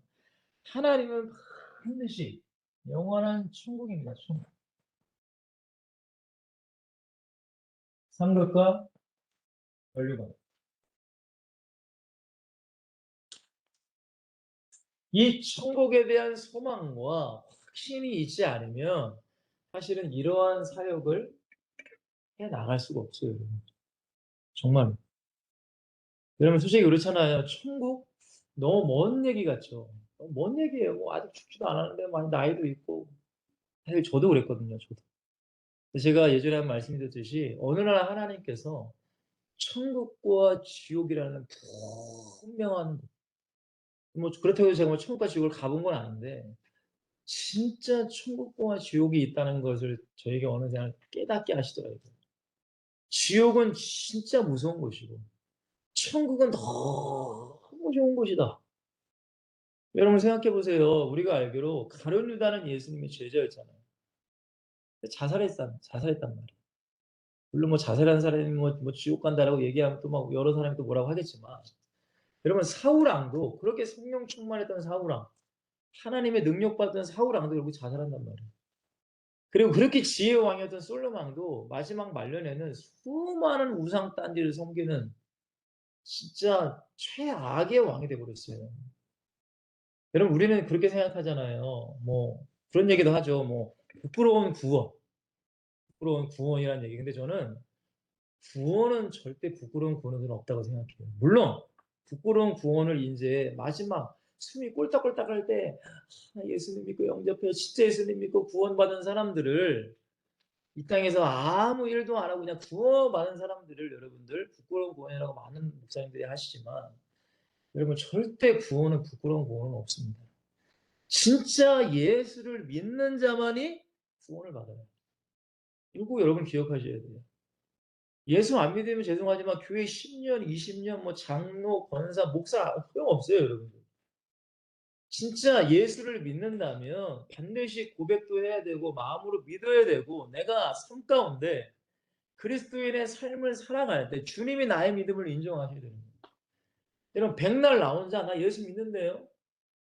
하나님은 반드시 영원한 천국입니다. 천국. 상급과 권리가. 이 천국에 대한 소망과 확신이 있지 않으면 사실은 이러한 사역을 해 나갈 수가 없어요. 정말. 여러분 솔직히 그렇잖아요. 천국 너무 먼 얘기 같죠. 너무 먼 얘기예요. 뭐 아직 죽지도 않았는데 많이 나이도 있고. 사실 저도 그랬거든요. 저도. 제가 예전에 한 말씀드렸듯이 어느 날 하나님께서 천국과 지옥이라는 분명한 뭐 그렇다고 해서 제가 뭐 천국과 지옥을 가본 건 아닌데 진짜 천국과 지옥이 있다는 것을 저에게 어느 날 깨닫게 하시더라고요. 지옥은 진짜 무서운 곳이고 천국은 너무 좋은 곳이다. 여러분 생각해 보세요. 우리가 알기로 가룟 유다는 예수님의 제자였잖아요. 자살했단 말이에요. 물론 뭐 자살한 사람이 뭐 지옥 간다라고 얘기하면 또 막 여러 사람이 또 뭐라고 하겠지만 여러분 사울 왕도 그렇게 성령 충만했던 사울 왕, 하나님의 능력 받던 사울 왕도 결국 자살한단 말이에요. 그리고 그렇게 지혜의 왕이었던 솔로몬 왕도 마지막 말년에는 수많은 우상 딴지를 섬기는 진짜 최악의 왕이 돼 버렸어요. 여러분 우리는 그렇게 생각하잖아요. 뭐 그런 얘기도 하죠. 뭐 부끄러운 구원, 부끄러운 구원이라는 얘기. 근데 저는 구원은 절대 부끄러운 구원은 없다고 생각해요. 물론 부끄러운 구원을 이제 마지막 숨이 꼴딱꼴딱할 때 예수님 믿고 영접해 진짜 예수님 믿고 구원받은 사람들을 이 땅에서 아무 일도 안 하고 그냥 구원받은 사람들을 여러분들 부끄러운 구원이라고 많은 목사님들이 하시지만 여러분 절대 구원은 부끄러운 구원은 없습니다. 진짜 예수를 믿는 자만이 구원을 받아요. 이거 여러분 기억하셔야 돼요. 예수 안 믿으면 죄송하지만 교회 10년, 20년 뭐 장로, 권사, 목사 소용없어요, 여러분들. 진짜 예수를 믿는다면 반드시 고백도 해야 되고 마음으로 믿어야 되고 내가 삶 가운데 그리스도인의 삶을 살아갈 때 주님이 나의 믿음을 인정하셔야 됩니다. 여러분 백날 나 혼자 나 예수 믿는데요.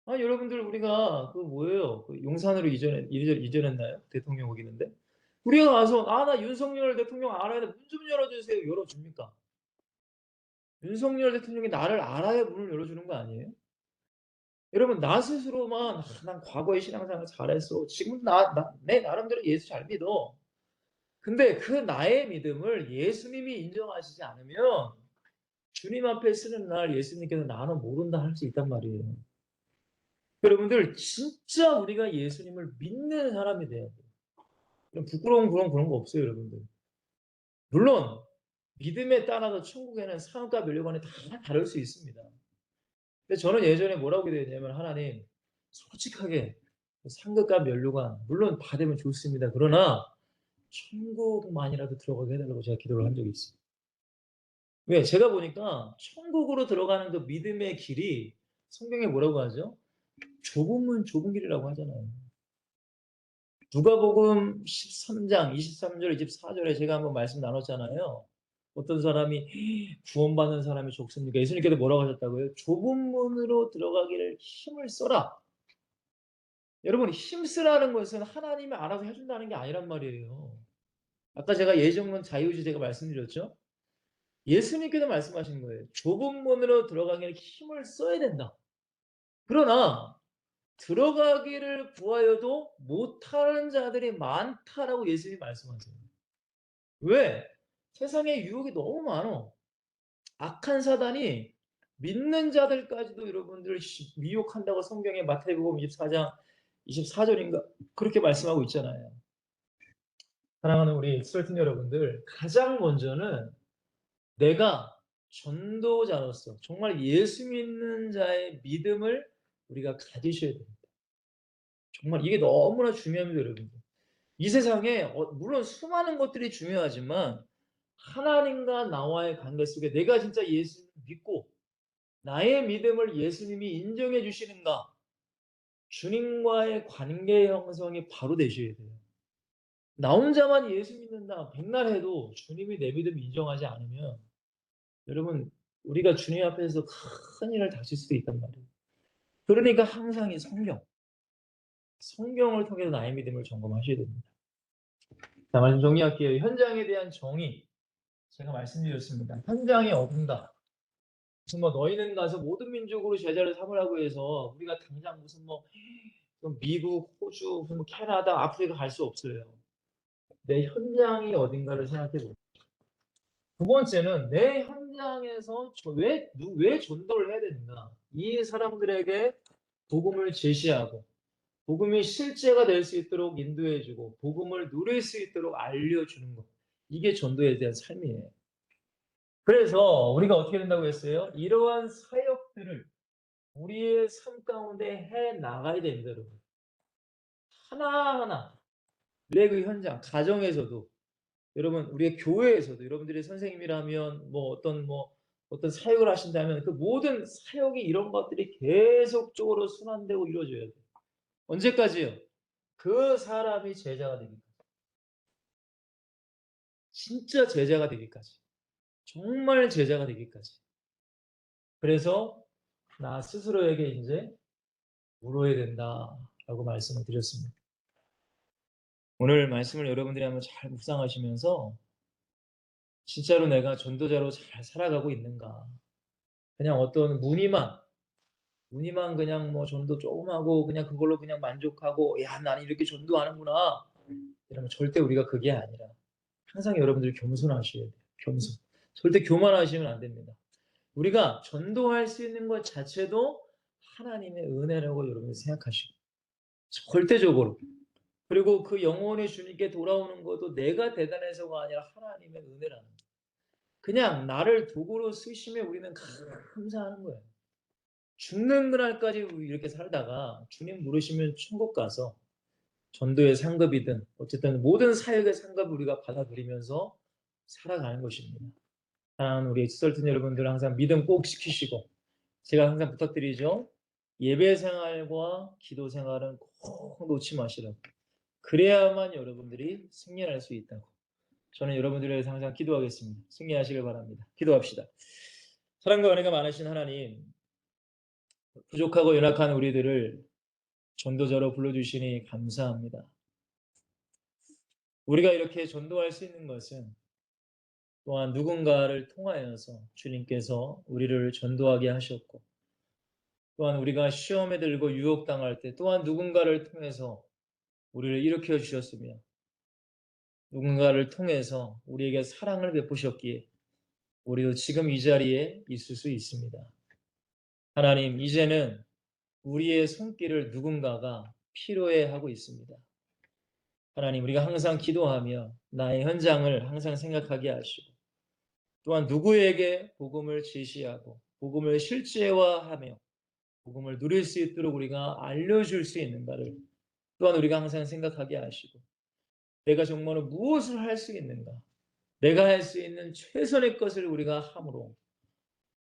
여러분들 우리가 그 뭐예요? 그 용산으로 이전했나요? 대통령 오기는데 우리가 가서 나 윤석열 대통령 알아야 돼. 문 좀 열어주세요. 열어줍니까? 윤석열 대통령이 나를 알아야 문을 열어주는 거 아니에요? 여러분 나 스스로만 난 과거에 신앙생활 잘했어. 지금 내 나름대로 예수 잘 믿어. 근데 그 나의 믿음을 예수님이 인정하시지 않으면 주님 앞에 쓰는 날 예수님께서 나는 모른다 할 수 있단 말이에요. 여러분들 진짜 우리가 예수님을 믿는 사람이 돼야 돼요. 부끄러운 그런 거 없어요, 여러분들. 물론 믿음에 따라서 천국에는 상업과 면류관이 다 다를 수 있습니다. 근데 저는 예전에 뭐라고 기도했냐면 하나님 솔직하게 상급과 면류관 물론 받으면 좋습니다. 그러나 천국만이라도 들어가게 해달라고 제가 기도를 한 적이 있어요. 왜? 제가 보니까 천국으로 들어가는 그 믿음의 길이 성경에 뭐라고 하죠? 좁은 문 좁은 길이라고 하잖아요. 누가복음 13장 23절 24절에 제가 한번 말씀 나눴잖아요. 어떤 사람이 구원받는 사람이 좋습니까? 예수님께서 뭐라고 하셨다고요? 좁은 문으로 들어가기를 힘을 써라. 여러분 힘쓰라는 것은 하나님이 알아서 해준다는 게 아니란 말이에요. 아까 제가 예정론 자유주의 제가 말씀드렸죠? 예수님께서 말씀하신 거예요. 좁은 문으로 들어가기를 힘을 써야 된다. 그러나 들어가기를 구하여도 못하는 자들이 많다라고 예수님이 말씀하세요. 왜? 세상에 유혹이 너무 많어. 악한 사단이 믿는 자들까지도 여러분들 미혹한다고 성경에 마태복음 24장 24절인가 그렇게 말씀하고 있잖아요. 사랑하는 우리 익스per트 여러분들, 가장 먼저는 내가 전도자로서 정말 예수 믿는 자의 믿음을 우리가 가지셔야 됩니다. 정말 이게 너무나 중요합니다, 여러분들. 이 세상에 물론 수많은 것들이 중요하지만 하나님과 나와의 관계 속에 내가 진짜 예수님을 믿고 나의 믿음을 예수님이 인정해 주시는가? 주님과의 관계 형성이 바로 되셔야 돼요. 나 혼자만 예수 믿는다 백날 해도 주님이 내 믿음 인정하지 않으면 여러분 우리가 주님 앞에서 큰 일을 다칠 수도 있단 말이에요. 그러니까 항상 이 성경을 통해서 나의 믿음을 점검하셔야 됩니다. 자, 말씀 정리할게요. 현장에 대한 정의 제가 말씀드렸습니다. 현장이 어딘가 무슨 너희는 가서 모든 민족으로 제자를 삼으라고 해서 우리가 당장 무슨 미국, 호주, 무슨 캐나다, 아프리카 갈 수 없어요. 내 현장이 어딘가를 생각해 보세요. 두 번째는 내 현장에서 왜 전도를 해야 되는가? 이 사람들에게 복음을 제시하고 복음이 실제가 될 수 있도록 인도해주고 복음을 누릴 수 있도록 알려주는 것. 이게 전도에 대한 삶이에요. 그래서 우리가 어떻게 된다고 했어요? 이러한 사역들을 우리의 삶 가운데 해 나가야 됩니다, 여러분. 하나하나 그 현장, 가정에서도 여러분 우리의 교회에서도 여러분들이 선생님이라면 어떤 사역을 하신다면 그 모든 사역이 이런 것들이 계속적으로 순환되고 이루어져야 돼요. 언제까지요? 그 사람이 제자가 되기까지. 진짜 제자가 되기까지. 정말 제자가 되기까지. 그래서 나 스스로에게 이제 물어야 된다라고 말씀을 드렸습니다. 오늘 말씀을 여러분들이 한번 잘 묵상하시면서 진짜로 내가 전도자로 잘 살아가고 있는가? 그냥 어떤 무늬만 그냥 전도 조금 하고 그냥 그걸로 그냥 만족하고 야, 나는 이렇게 전도하는구나. 이러면 절대 우리가 그게 아니라 항상 여러분들이 겸손하셔야 돼요. 겸손. 절대 교만하시면 안 됩니다. 우리가 전도할 수 있는 것 자체도 하나님의 은혜라고 여러분이 생각하시고 절대적으로 그리고 그 영혼의 주님께 돌아오는 것도 내가 대단해서가 아니라 하나님의 은혜라는 거예요. 그냥 나를 도구로 쓰시면 우리는 감사하는 거예요. 죽는 그날까지 이렇게 살다가 주님 부르시면 천국 가서 전도의 상급이든 어쨌든 모든 사역의 상급을 우리가 받아들이면서 살아가는 것입니다. 사랑하는 우리 엑스설튼 여러분들 항상 믿음 꼭 지키시고 제가 항상 부탁드리죠. 예배 생활과 기도 생활은 꼭 놓지 마시라고. 그래야만 여러분들이 승리할 수 있다고. 저는 여러분들을 위해서 항상 기도하겠습니다. 승리하시길 바랍니다. 기도합시다. 사랑과 은혜가 많으신 하나님, 부족하고 연약한 우리들을 전도자로 불러주시니 감사합니다. 우리가 이렇게 전도할 수 있는 것은 또한 누군가를 통하여서 주님께서 우리를 전도하게 하셨고, 또한 우리가 시험에 들고 유혹당할 때 또한 누군가를 통해서 우리를 일으켜 주셨으며, 누군가를 통해서 우리에게 사랑을 베푸셨기에 우리도 지금 이 자리에 있을 수 있습니다. 하나님, 이제는 우리의 손길을 누군가가 필요해하고 있습니다. 하나님, 우리가 항상 기도하며 나의 현장을 항상 생각하게 하시고, 또한 누구에게 복음을 제시하고 복음을 실제화하며 복음을 누릴 수 있도록 우리가 알려줄 수 있는가를 또한 우리가 항상 생각하게 하시고, 내가 정말로 무엇을 할 수 있는가, 내가 할 수 있는 최선의 것을 우리가 함으로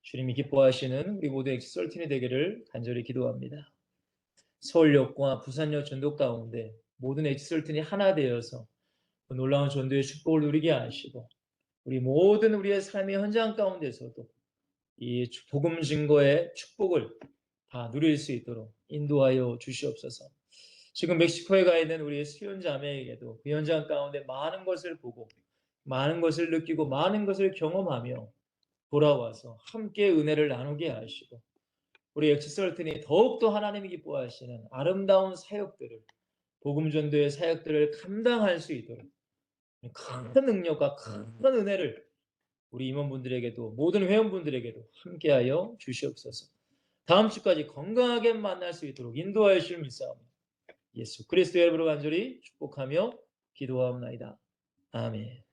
주님이 기뻐하시는 우리 모두의 썰틴이 되기를 간절히 기도합니다. 서울역과 부산역 전도 가운데 모든 엑설틴이 하나 되어서 그 놀라운 전도의 축복을 누리게 하시고, 우리 모든 우리의 삶의 현장 가운데서도 이 복음 증거의 축복을 다 누릴 수 있도록 인도하여 주시옵소서. 지금 멕시코에 가 있는 우리 수연 자매에게도 그 현장 가운데 많은 것을 보고 많은 것을 느끼고 많은 것을 경험하며 돌아와서 함께 은혜를 나누게 하시고, 우리 엑스설튼이 더욱더 하나님이 기뻐하시는 아름다운 사역들을, 복음 전도의 사역들을 감당할 수 있도록 큰 능력과 큰 은혜를 우리 임원분들에게도 모든 회원분들에게도 함께하여 주시옵소서. 다음 주까지 건강하게 만날 수 있도록 인도하여 주실 믿사옵니다. 예수 그리스도의 이름으로 간절히 축복하며 기도하옵나이다. 아멘.